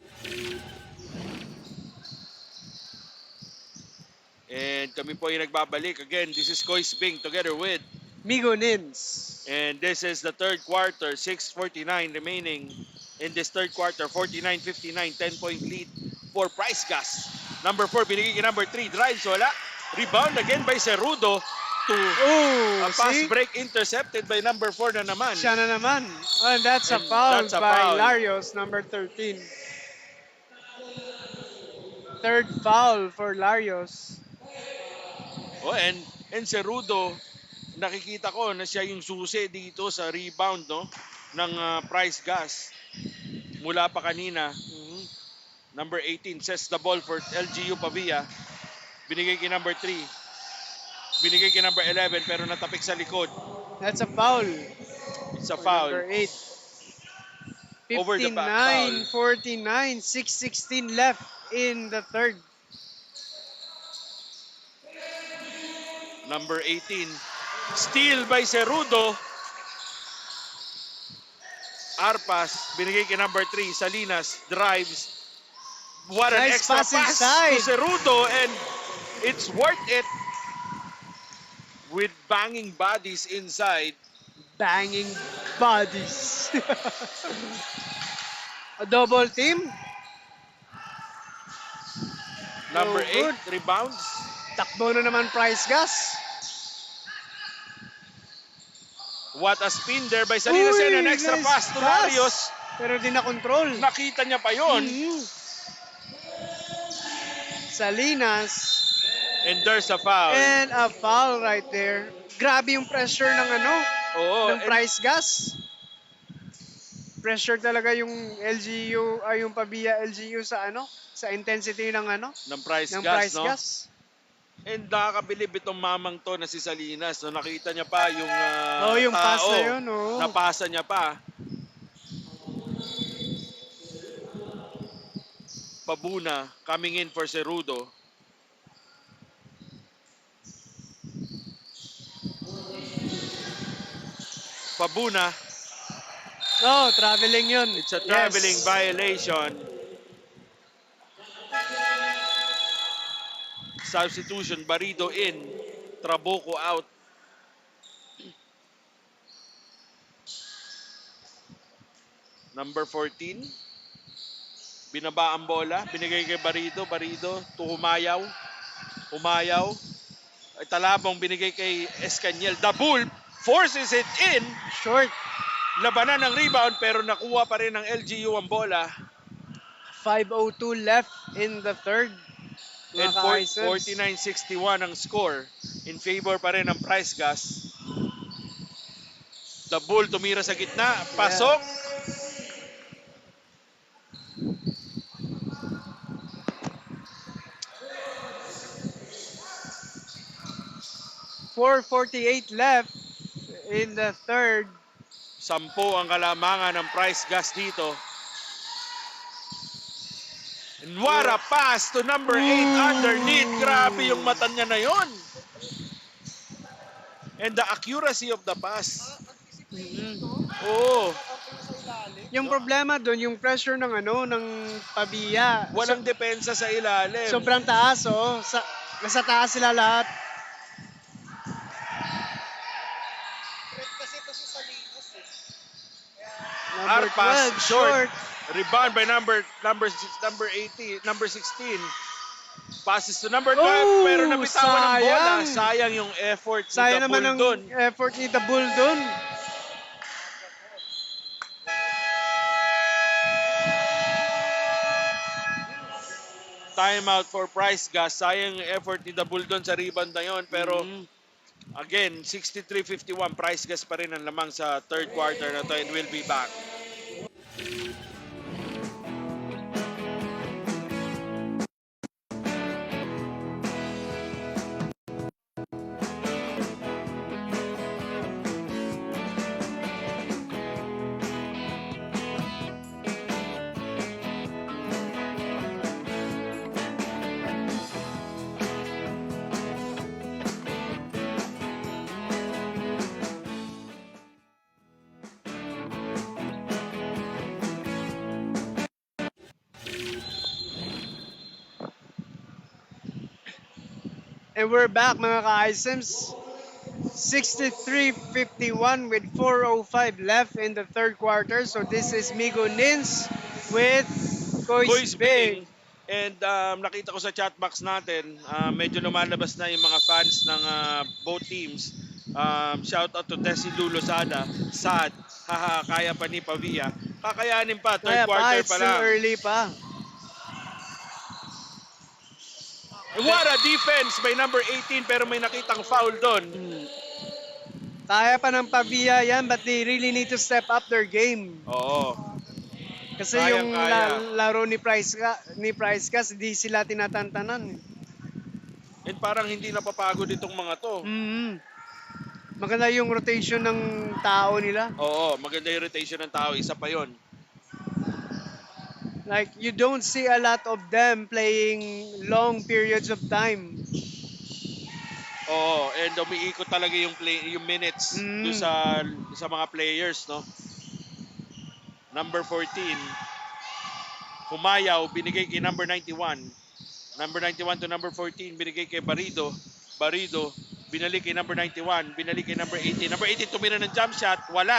And kami po ay nagbabalik. Again, this is Kois Bing together with, Migo Nins. and this is the third quarter, 6:49 remaining in this third quarter, 49-59, 10-point lead for Price Gas. Number 4, binigay kay number 3, drives, wala. Rebound again by Cerudo to Oh, a pass see? break intercepted by number 4 na naman. Siya na naman. And that's a And foul that's a by foul. Larios, number 13. Third foul for Larios. Oh, and Cerudo, nakikita ko na siya yung susi dito sa rebound, no, ng Price Gas. Mula pa kanina, number 18 sets the ball for LGU Pavia. Binigay kay number 3. Binigay kay number 11 pero natapik sa likod. That's a foul. It's a For foul. number 8. Over the back 59-49, 6:16 left in the third. Number 18. Steal by Cerudo. Arpas, binigay kay number 3, Salinas, drives. What an Nice extra pass pass inside. to Cerudo, and it's worth it with banging bodies inside. Banging bodies. A double team. Number No 8 rebounds. Takbo na naman Price Gas. What a spin there by Salinas, and an extra nice pass to pass. Larios. Pero di na control. Nakita niya pa yon. Salinas. And there's a foul. And a foul right there. Grabe yung pressure ng Oo, ng and Price Gas. Pressure talaga yung LGU ay yung Pavia LGU sa sa intensity ng ng Price ng Gas, Price no? Gas. And nakakabilib itong mamang to na si Salinas. No? Nakita niya pa yung Yung pass tao. na yun, oh. Napasa niya pa. Pabuna coming in for Cerudo. Pabuna, Oh, traveling yun. it's a Yes. traveling violation. Substitution, Barido in, Trabuco out. Number 14, binaba ang bola, binigay kay Barido, Barido to Humayaw. Humayaw. Ay, Talabong binigay kay Escaniel. The Bull forces it in. Short. Labanan ng rebound pero nakuha pa rin ng LGU ang bola. 5:02 left in the third. And Mga ka-Isons. 49-61 ang score. In favor pa rin ng Price Gas. The Bull tumira sa gitna. Pasok. .448 left in the third. 10 ang kalamangan ng Price Gas dito. And what a pass to number 8 underneath. Grabe yung mata niya na yon. And the accuracy of the pass. Oo. Yung problema doon, yung pressure ng ng Pavia. Walang depensa sa ilalim. Sobrang taas, oh. Nasa taas sila lahat. Number Arpas, 12, short. Rebound by number 80, number 16. Passes to number 12, Oh, pero nabitawan ng bola. sayang. Sayang yung effort ni Sayang The naman Bull ang doon. effort ni The Bull dun. Timeout for Price Gas. Sayang yung effort ni The Bull doon sa rebound na yon. Pero Mhm. again, 63-51. Price Gas pa rin ang lamang sa third quarter na to, and we'll be back. And we're back mga ka-ISEMs. 63-51 with 4:05 left in the third quarter. So this is Migo Nins with Kois Boys Big. Bing. And nakita ko sa chat box natin, medyo lumalabas na yung mga fans ng both teams. Shout out to Tessie Lulo Sada. Sad. Haha, kaya pa ni Pavia. Kakayanin pa, third Kaya pa, quarter it's pa still lang. early pa. What a defense by number 18, pero may nakitang foul doon. Kaya pa ng Pavia yan, but they really need to step up their game. Oo. Kasi Kayang yung kaya. laro ni Price Gas, hindi sila tinatantanan. And parang hindi napapagod itong mga to. Mhm. Maganda yung rotation ng tao nila. Oo, maganda yung rotation ng tao. Isa pa yon. Like, you don't see a lot of them playing long periods of time. Oo, and umiikot talaga yung minutes do sa mga players, no? Number 14, Humayaw, binigay kay number 91. Number 91 to number 14, binigay kay Barido. Barido, binalik kay number 91, binalik kay number 18. Number 18 tumira ng jump shot, wala.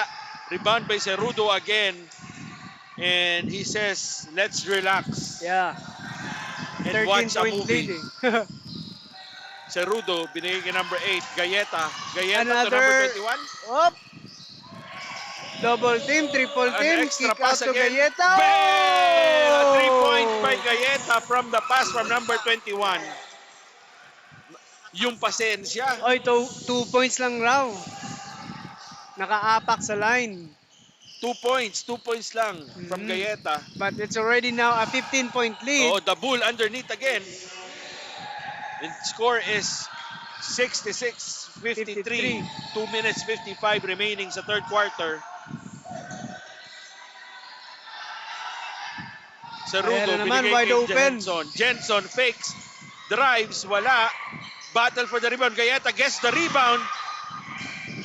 Rebound by Cerudo again. And he says, let's relax Yeah. and watch a 13-point movie. lead. Cerudo, binigay kay number 8, Gayeta. Gayeta to Another- number 21. Op! Double team, triple An team, extra kick out pass to again. Galleta. Bang! A 3-point Oh! by Gayeta from the pass from number 21. Yung pasensya. Oy, 2 points lang raw. Nakaapak sa line. 2 points lang from Gayeta. But it's already now a 15-point lead. Oh, the Bull underneath again. And score is 66-53. 2 minutes 55 remaining sa third quarter. Cerudo, Ayan na naman, binigay wide kay open. Jenson fakes, drives, wala. Battle for the rebound. Gayeta gets the rebound.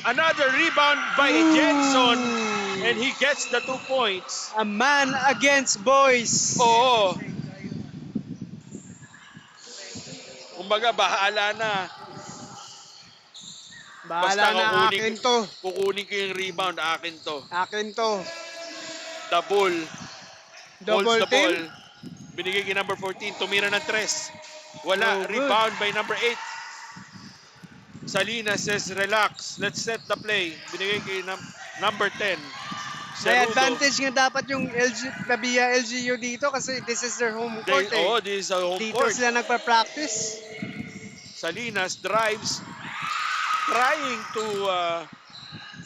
Another rebound by Jenson. And he gets the 2 points. A man against boys. Oo. Kumbaga, bahala na. Bahala na, akin to. Kukunin ko yung rebound, akin to. Akin to. The Bull. Holds Double the team. ball. Binigay kay number 14. Tumira ng 3. Wala. Oh, good. Rebound by number 8. Salinas says, relax. Let's set the play. Binigay kay number 10. May Cerudo. advantage nga dapat yung Pavia LGU dito kasi this is their home court eh. Oh, this is a home Dito court. sila nagpa-practice. Salinas drives. Trying to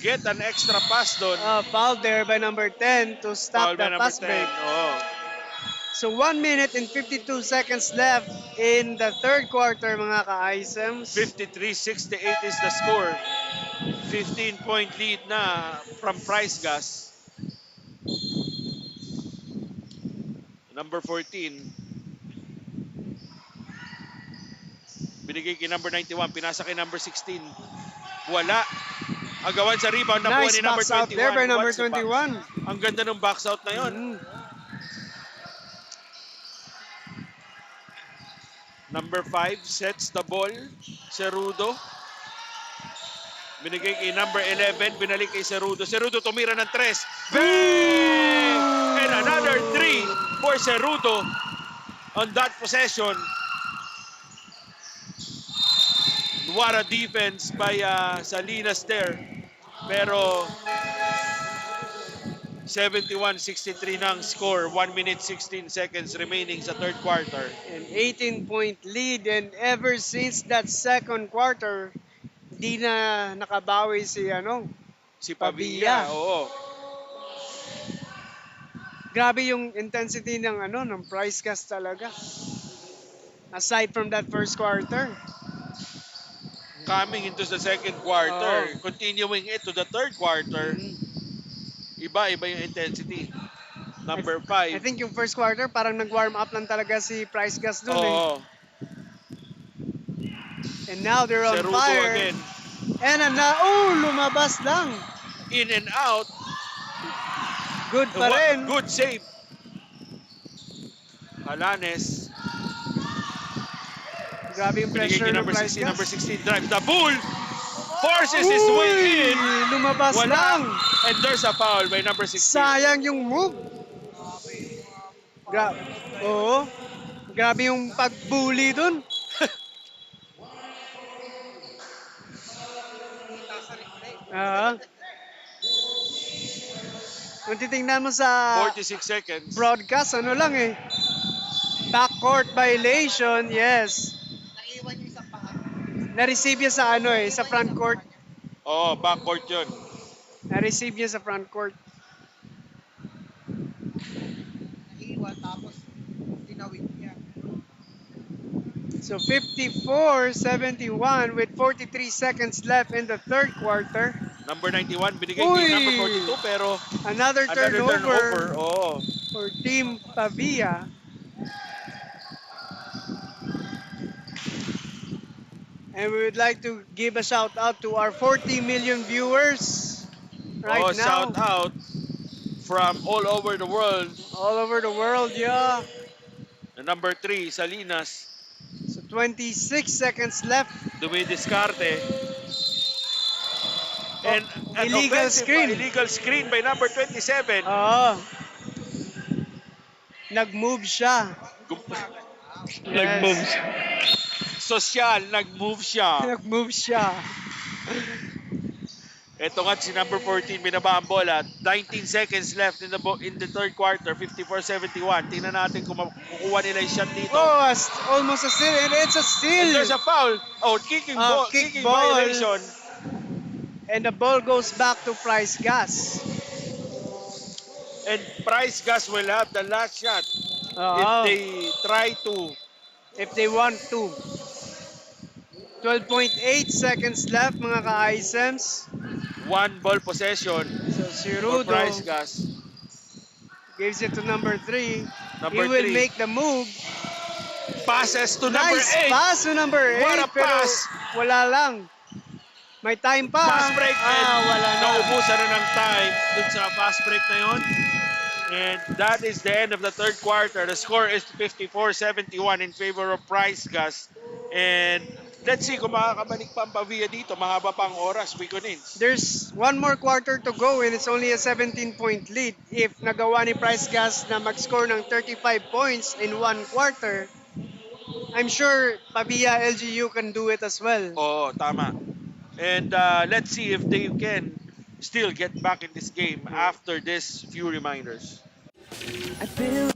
get an extra pass doon. Foul there by number 10 to stop Foul by the number pass 10. break. Oo. So 1 minute and 52 seconds left in the third quarter mga ka-ISEMs. 53-68 is the score. 15-point lead na from Price Gas. Number 14. Binigay kay number 91. Pinasa kay number 16. Wala. Agawan sa rebound. Nakuha Nice ni number box out 21. there by number What's the box? 21. Ang ganda ng box out na yon. Number 5 sets the ball. Cerudo. Binigay kay number 11. Binalik kay Cerudo. Cerudo tumira ng 3. Bang! And another for Cerudo on that possession. What a defense by Salinas there. Pero 71-63 na ang score. 1 minute 16 seconds remaining sa third quarter. An 18-point lead, and ever since that second quarter, di na nakabawi si Si Pavia. Pavia, oo. Grabe yung intensity ng price cast talaga. Aside from that first quarter. Coming into the second quarter, Oo. continuing it to the third quarter, iba-iba yung intensity. Number I 5. think yung first quarter parang nag-warm up lang talaga si Price Gas dun eh. Oo. And now they're on Cerudo fire. again. And lumabas lang. In and out. Good pa rin. Good save. Halanes. Grabe yung Binigay pressure kay ng number Price 16. Gas. Number 16 drives the bull. Forces his way in. Lumabas lang. And there's a foul by number 16. Sayang yung move. Oo. Grabe yung pag-bully dun. Kung titingnan mo sa 46 seconds. broadcast, lang eh. Backcourt violation, yes. Na-receive niya sa sa front court. Oo, backcourt yun. Na-receive niya sa front court. So 54-71 with 43 seconds left in the third quarter. Number 91, binigay Uy! kay number 42, pero Another another turnover turnover. Oo. for Team Pavia. And we would like to give a shout out to our 40 million viewers right now. Shout out from all over the world. All over the world, yeah. The number 3, Salinas. So 26 seconds left. Dumidiskarte. And an Illegal offensive screen. illegal screen by number 27. Oo. Nag-move siya. Nag-move siya. Sosyal, nag-move siya. Nag-move siya. Ito nga si number 14, binaba ang bola. 19 seconds left in the third quarter, 54-71. Tingnan natin kung kukuha nila yung shot dito. Oh, almost a steal. And it's a steal. And there's a foul. Oh, kicking ball. violation. And the ball goes back to Price Gas. And Price Gas will have the last shot if they try to. If they want to. 12.8 seconds left, mga ka-ISEMs. One ball possession So si for Rudo Price Gas. gives it to number 3. Number He will 3. make the move. Passes to number Nice 8. pass to number 8. What a pero pass. wala lang. May time pa. Fast break. And Wala na. naubusan na ng time dun sa fast break na yun. And that is the end of the third quarter. The score is 54-71 in favor of Price Gas. And let's see kung makakabalik pa ang Pavia dito. Mahaba pa ang oras, Wiconins. There's one more quarter to go and it's only a 17-point lead. If nagawa ni Price Gas na mag-score ng 35 points in one quarter, I'm sure Pavia LGU can do it as well. Oo, tama. And let's see if they can still get back in this game after this few reminders. I feel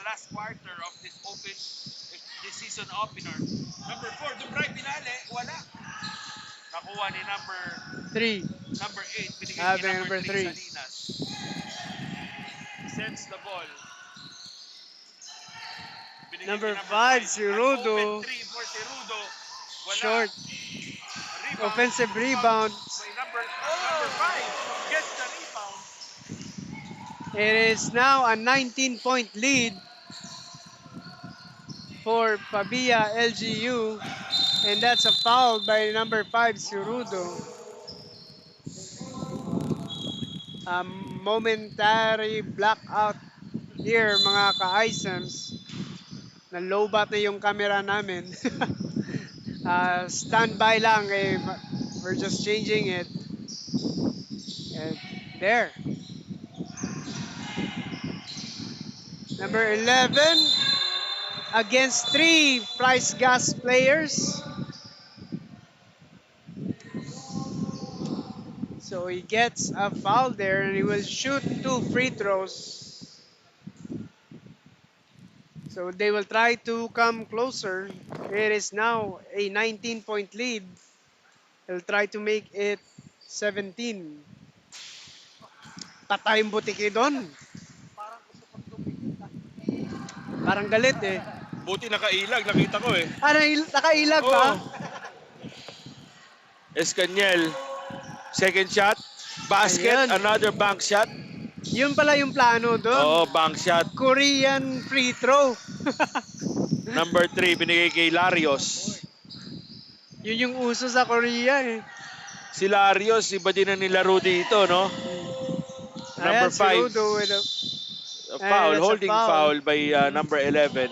last quarter of this season opener. Number 4, Dubray Pinale, wala. Nakuha ni number 3. 8, binigay Ah, kay number number 3 3. Salinas. Sends the ball. Binigay Number kay 5, si An Rudo. open 3 for si Rudo. Wala. Short. Rebound. Offensive rebound. By number 5. Gets the rebound. It is now a 19-point lead for Pabia LGU. And that's a foul by number 5, Sirudo. A momentary blackout here, mga ka-Icems. Nalobat na yung camera namin. Standby lang. Eh, we're just changing it. And there. Number 11 against 3 Price Gas players. So he gets a foul there and he will shoot 2 free throws. So they will try to come closer. It is now a 19-point lead. They'll try to make it 17. Patayong butiki doon. Parang galit eh. Buti nakailag, nakita ko eh. Ah, nakailag ba? Escaniel, second shot, basket, Ayan. another bank shot. Yun pala yung plano doon. Oh, bank shot. Korean free throw. Number 3, binigay kay Larios. Yun yung uso sa Korea eh. Si Larios, iba din na nilaro dito, no? Number Ayan, si 5, Rudo with a foul, that's a holding foul. foul by number 11.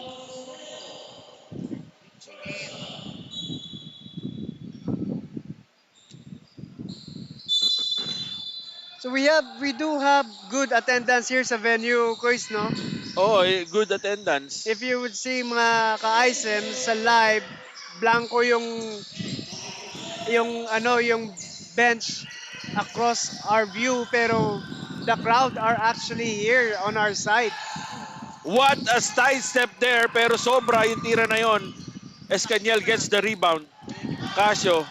So we do have good attendance here sa venue, Kuis, no? Oh, good attendance. If you would see mga ka-ISM sa live, blanco yung bench across our view, pero the crowd are actually here on our side. What a side step there, pero sobra yung tira na yon. Escaniel gets the rebound. Casio,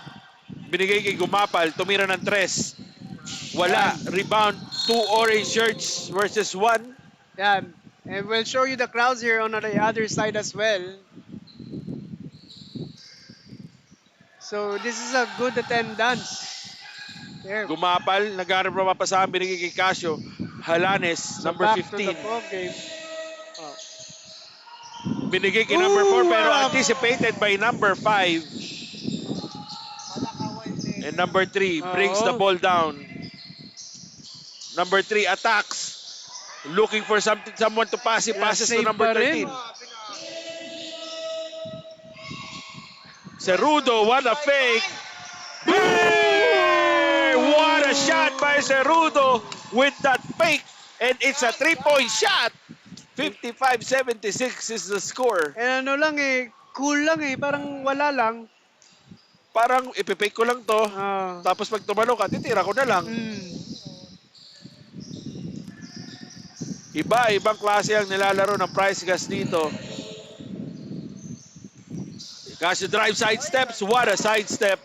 binigay kay Gumapal, tumira ng 3. Wala, rebound, 2 orange shirts versus 1. Yeah, and we'll show you the crowds here on the other side as well. So this is a good attendance. There. Gumapal, naghanap na mapasahan, binigay kay Casio. Halanes, So number back to the 15. ball game. Binigay kay number 4 Ooh, pero wow. anticipated by number 5. And number 3 brings the Oo. ball down. Number 3 attacks. Looking for someone to pass. He passes to Save number pa rin. 13. Cerudo, what a fake. Hey! What a shot by Cerudo with that fake. And it's a 3-point shot. 55-76 is the score. And ano lang eh, cool lang eh, parang wala lang. Parang ipipake ko lang to. Ah. Tapos pag tumalo ka, titira ko na lang. Iba-ibang klase ang nilalaro ng Price Gas dito. Casio drive side steps. What a side step.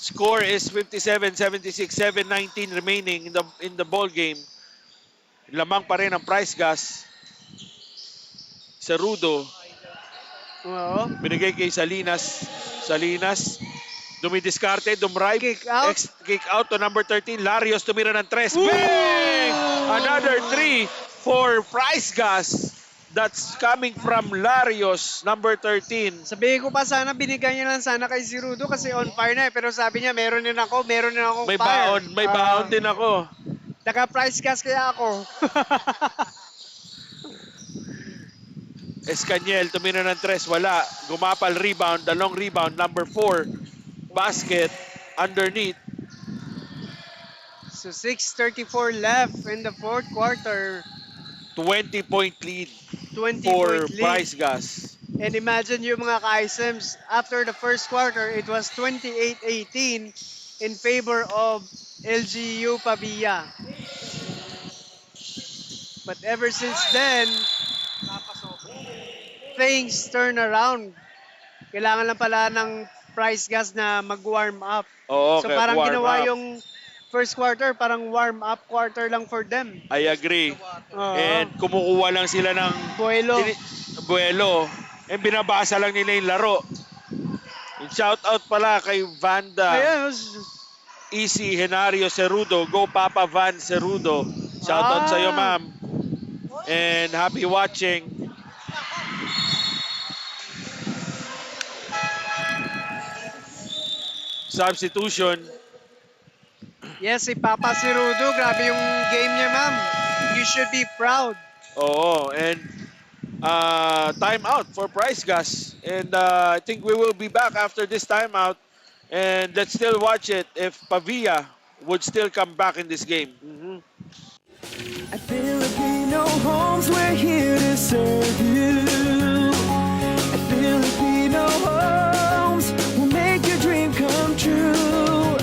Score is 57-76, 7:19 remaining in the ball game. Lamang pa rin ang Price Gas. Cerudo, Oo. binigay kay Salinas. Salinas, dumidiskarte, dumrive. Kick out to number 13. Larios tumira ng 3. Bang! Another 3 for Price Gas. That's coming from Larios, number 13. Sabihin ko pa sana, binigyan niya lang sana kay si Rudo kasi on fire na eh. Pero sabi niya, meron din akong May fire. baon din ako. Naka-price gas kaya ako. Escaniel, tumira ng 3, wala. Gumapal, rebound, the long rebound, number 4. Basket, underneath. So 6:34 left in the fourth quarter. 20-point lead 20 for point lead. Price Gas. And imagine yung mga ka-ISMs, after the first quarter, it was 28-18 in favor of LGU Pabia. But ever since then, things turn around. Kailangan lang pala ng price gas na mag-warm up. Oo, So parang warm ginawa up. yung first quarter, parang warm up quarter lang for them. I agree. Oo. And kumukuha lang sila ng Buelo. buelo. And binabasa lang nila yung laro. And shout out pala kay Vanda Ayun. Easy Henario Cerudo. Go Papa Van Cerudo. Shout out sa iyo, Ah. ma'am. And happy watching. Substitution. Yes, si Papa Cirudo. Grabe yung game niya, ma'am. You should be proud. Oo, and timeout for Price Gas. And I think we will be back after this timeout. And let's still watch it if Pavia would still come back in this game. At Filipino Homes, we're here to serve you. At Filipino Homes, we'll make your dream come true.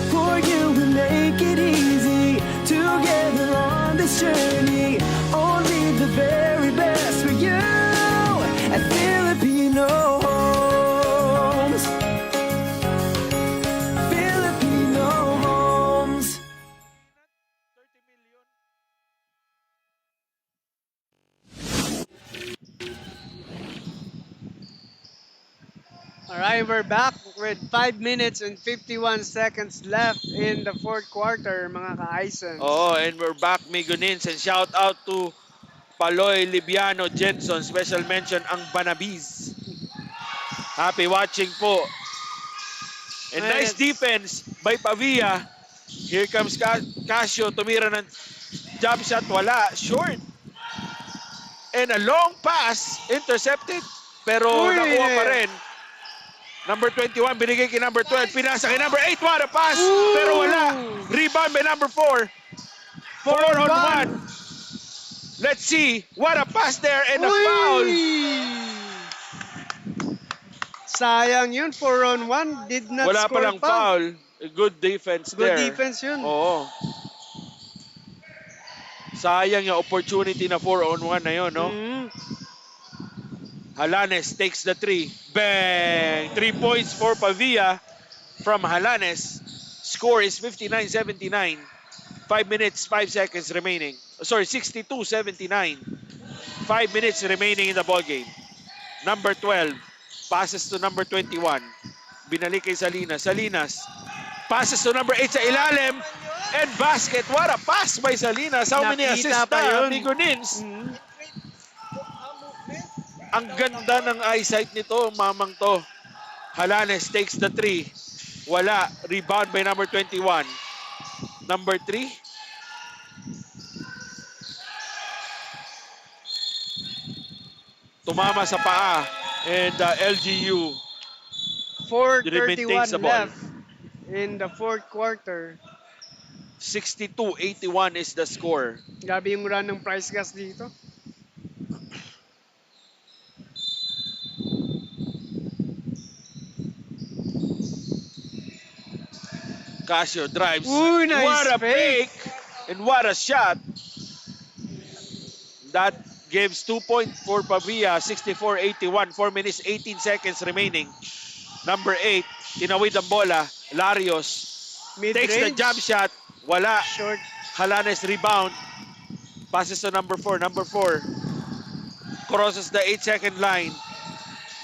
For you, we make it easy. Together on this journey, only the very best for you. At Filipino Homes. Filipino Homes. All right, we're back with 5 minutes and 51 seconds left in the fourth quarter, mga ka-Isons. Oh, and we're back, Migunins. And shout out to Paloy Libiano Jenson. Special mention ang Banabiz. Happy watching po. And Man, nice it's- defense by Pavia. Here comes Casio. Tumira ng jump shot. Wala. Short. And a long pass. Intercepted. Pero Uy! nakuha pa rin. Number 21, binigay kay number 12. Pinasa kay number 8. What a pass. Ooh! Pero wala. Rebound by number 4. 4 on 1. Let's see. What a pass there and a Uy! foul. Sayang yun, 4 on 1. Did not Wala score palang pa. foul. Good defense Good there. defense yun. Oo. Sayang yung opportunity na 4 on 1 na yun, no? Mhm. Halanes takes the 3. Bang! 3 points for Pavia from Halanes. Score is 59-79. 5 minutes, 5 seconds remaining. Sorry, 62-79. 5 minutes remaining in the ball game. Number 12 passes to number 21. Binalik kay Salinas. Salinas passes to number 8 sa ilalim. And basket. What a pass by Salinas. How many Nakita assists pa na, yun. Amigo Nins? Mhm. Ang ganda ng eyesight nito, mamang to. Halanes takes the 3. Wala. Rebound by number 21. Number 3. Tumama sa paa. And LGU 4:31 maintains the ball. left in the fourth quarter. 62-81 is the score. Grabe yung run ng price gas dito. Casio drives. Uy, nice what a fake. fake. And what a shot. That gives 2 points for Pavia. 64-81. 4 minutes, 18 seconds remaining. Number 8, tinawid ang bola. Larios takes the Mid-range. jump shot. Wala. Short. Halanes rebound. Passes to number 4. Number 4 crosses the 8-second line.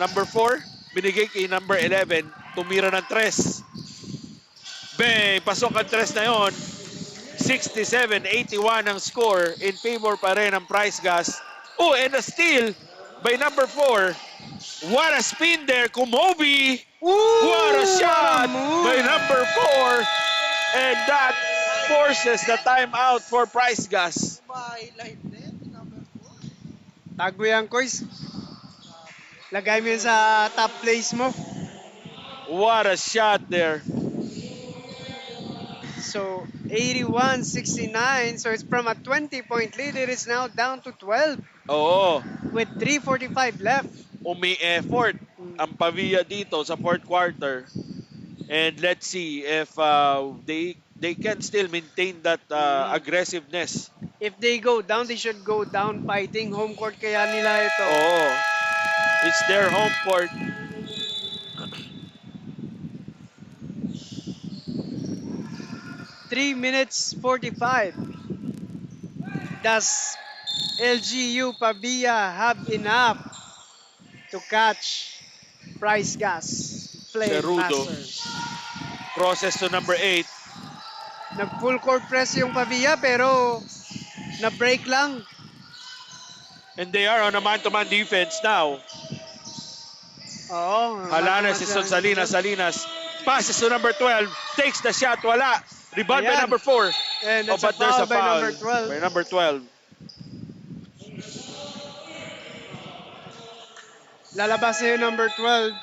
Number 4, binigay kay number 11. Tumira ng 3. Bang! Pasok ang 3 na yon. 67-81 ang score. In favor pa rin ang Price Gas. Oh, and a steal by number 4. What a spin there, Kumobi! What a shot move. by number 4. And that forces the timeout for Price Gas. Tago yan, Koys. Lagay mo yun sa top place mo. What a shot there. So, 81-69. So, it's from a 20-point lead. It is now down to 12 Oo, with 3:45 left. umi-effort ang Pavia dito sa fourth quarter. And let's see if they they can still maintain that aggressiveness. If they go down, they should go down fighting. Home court kaya nila ito. Oo. It's their home court. 3 minutes 45. Does LGU Pavia have enough to catch Price Gas Flame Cerudo. Masters? Crosses to number 8. Nag full court press yung Pavia pero na-break lang. And they are on a man-to-man defense now. Oo. Halanes is on Salinas. Salinas passes to number 12. Takes the shot. Wala. Rebound by Ayan. number 4. And Oh, that's but a there's foul a by foul number 12. by number 12. Lalabas na yung number 12.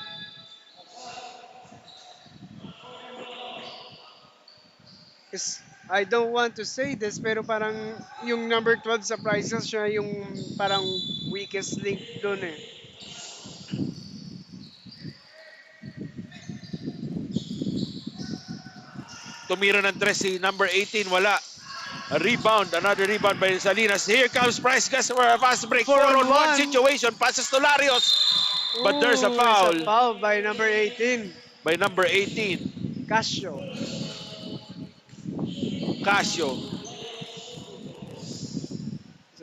Is I don't want to say this pero parang yung number 12 sa Prices siya yung parang weakest link doon eh. Tumira ng 3 si number 18. Wala. A rebound. Another rebound by Salinas. Here comes Price Gas for a fast break. 4-on-1 situation. Passes to Larios. But there's a Ooh, foul It's a foul by number 18. by number 18. Casio. Casio.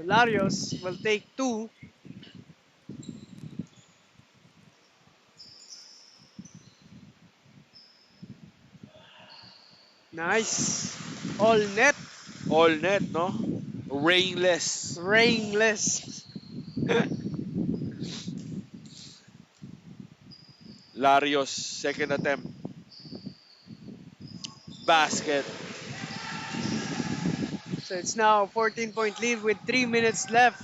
Larios will take 2. Nice. All net. All net, no? Rainless. Rainless. Larios, second attempt. Basket. So it's now a 14-point lead with 3 minutes left.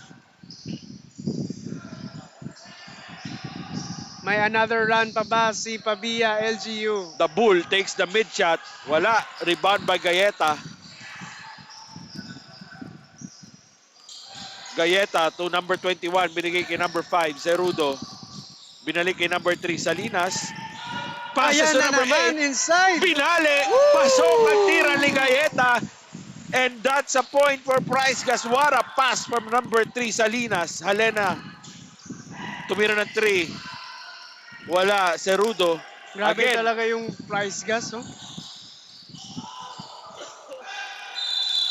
May another run pa ba si Pavia LGU? The Bull takes the mid shot. Wala. Rebound by Galleta. Galleta to number 21. Binigay kay number 5. Cerudo. Binalik kay number 3. Salinas. Passes Ayan to na number naman 8. inside. Pinali. Pasok ang tira ni Galleta. And that's a point for Price Gas. What a pass from number 3. Salinas. Halena. Tumira ng 3. Wala. Cerudo. Grabe Again. talaga yung Price Gas, oh.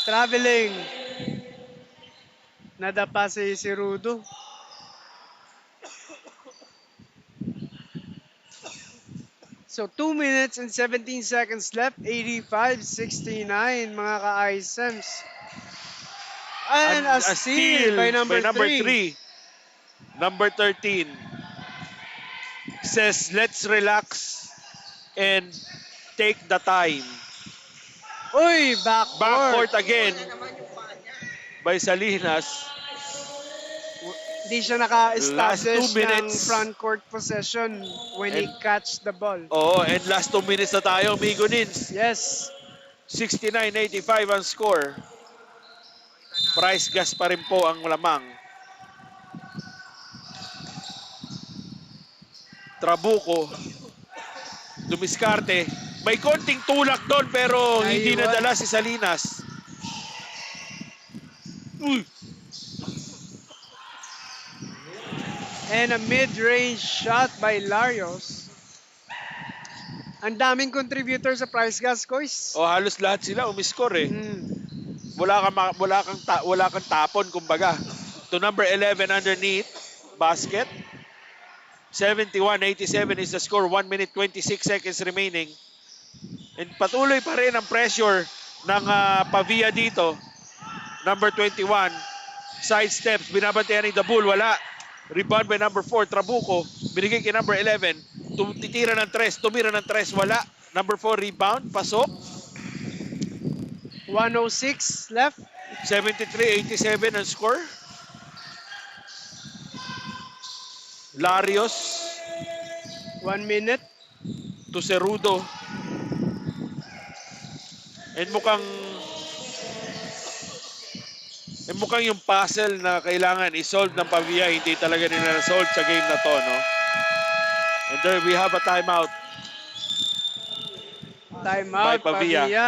Traveling. Nadapa si Rudo. So 2 minutes and 17 seconds left. 85-69 mga ka-ISEMs. And a steal by number 3. Number 13 says, let's relax and take the time. Uy, backcourt. Backcourt again by Salinas. Di siya Last naka-establish 2 ng minutes. front court possession when he And- catch the ball. Oh, and last 2 minutes na tayo, Migo Nins. Yes. 69-85 ang score. Price Gas pa rin po ang lamang. Trabuco. Dumiskarte. May konting tulak doon pero hindi Naiwan. nadala si Salinas. Uy. And a mid-range shot by Larios. Ang daming contributor sa Price Gas, Kois. O halos lahat sila umiscore eh. Mm. Wala kang tapon kumbaga. To number 11 underneath basket. 71-87 is the score. 1 minute 26 seconds remaining. And patuloy pa rin ang pressure ng Pavia dito. Number 21. Side steps. Binabantayan ni The Bull. Wala. Rebound by number 4. Trabuco. Binigay kay number 11. Titira ng 3. Tumira ng 3. Wala. Number 4 rebound. Pasok. 106 left. 73-87 ang score. Larios 1 minute. to Cerudo. And mukhang yung puzzle na kailangan i-solve ng Pavia, hindi talaga nila na-solve sa game na to, no? And there we have a timeout. Timeout, By Pavia. Pavia.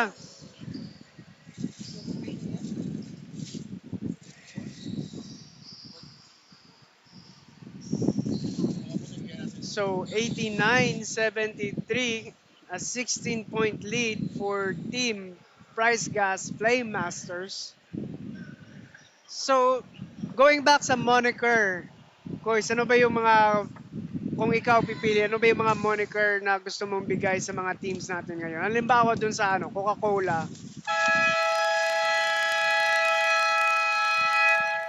So 89-73, a 16-point lead for Team Price Gas Flame Masters. So, going back sa moniker, Koy, ano ba yung mga, kung ikaw pipili, ano ba yung mga moniker na gusto mong bigay sa mga teams natin ngayon? Halimbawa dun sa ano, Coca-Cola.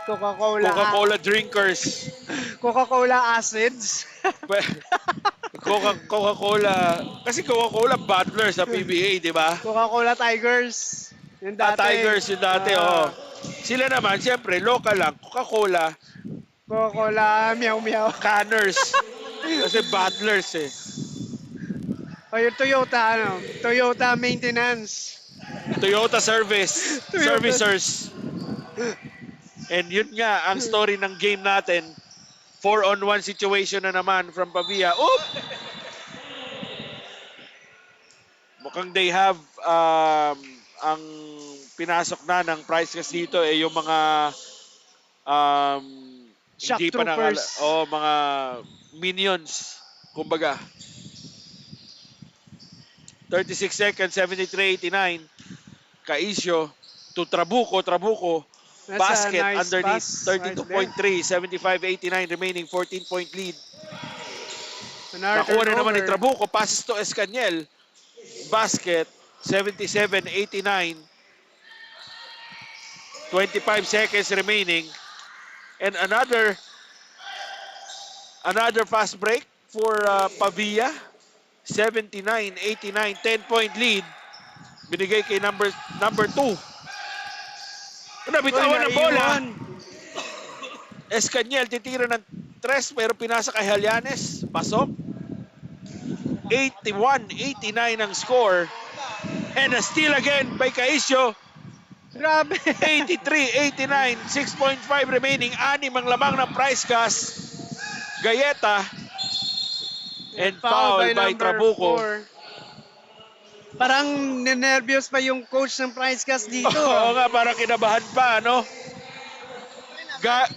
Coca-Cola, Coca-Cola drinkers. Coca-Cola acids. Coca-Cola. Kasi Coca-Cola bottler sa PBA, di ba? Coca-Cola Tigers. Yung dati. Tigers yung dati, Ah, oh. Sila naman, siyempre, local lang. Coca-Cola, Coca-Cola Meow Meow. canners. Kasi bottlers eh. O yung Toyota, ano? Toyota Maintenance. Toyota Service. Toyota. Servicers. And yun nga, ang story ng game natin. 4-on-1 situation na naman from Pavia. Oop! Mukhang they have ang pinasok na ng price kasi dito eh yung mga um, Shock hindi pa troopers. mga minions kumbaga. 36 seconds, 73-89. Kaisyo to Trabuco. That's a Basket nice underneath. pass right 32.3, 75-89 remaining, 14-point lead. Another Nakuha na naman ni turnover. Trabuco. Passes to Escaniel. Basket, 77-89. 25 seconds remaining. And another fast break for Pavia. 79-89, 10-point lead. Binigay kay number 2. Nabitawan ng bola. Naiwan. Escaniel titira ng 3 pero pinasa kay Halianes. Pasok. 81-89 ang score. And a steal again by Kaisyo. Grabe. 83-89, 6.5 remaining. 6 ang lamang ng prize gas. Gayeta. And foul by number Trabuco. 4. Parang ninervyos pa yung coach ng Price Cast dito. Oo nga, parang kinabahan pa, no?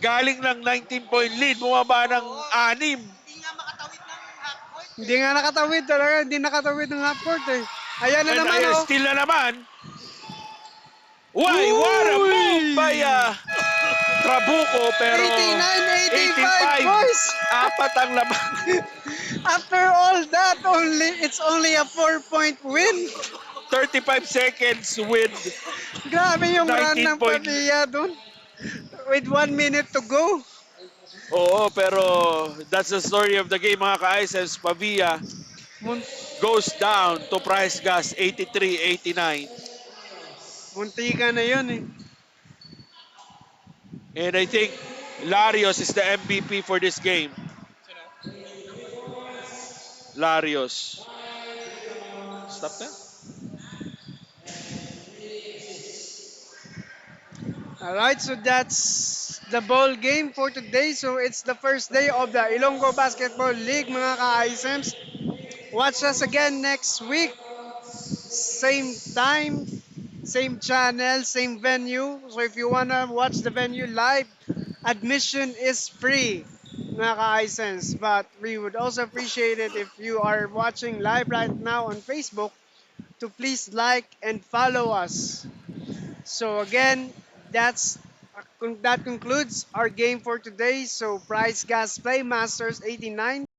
Galing ng 19-point lead, bumaba ng 6. Hindi nga nakatawid talaga. Hindi nakatawid ng half court eh. Ayan na And naman ayun, oh. still na naman. Why? What a move by Trabuco, pero 89-85 boys. 4 ang lamang. After all that, it's only a 4-point win. 35 seconds with Grabe yung run 19 ng point. Padilla dun. With 1 minute to go. Oo, pero that's the story of the game, mga ka-ISS. Pavia Mun- goes down to Price Gas 83-89. Muntika na yun eh. And I think Larios is the MVP for this game. Larios. Stop na? Alright, so that's the ball game for today. So it's the first day of the Ilonggo Basketball League, mga ka-ISMs. Watch us again next week. Same time, same channel, same venue. So if you wanna watch the venue live, admission is free, mga ka-ISMs. But we would also appreciate it if you are watching live right now on Facebook to please like and follow us. So again, that concludes our game for today. So Price Gas Play Masters 89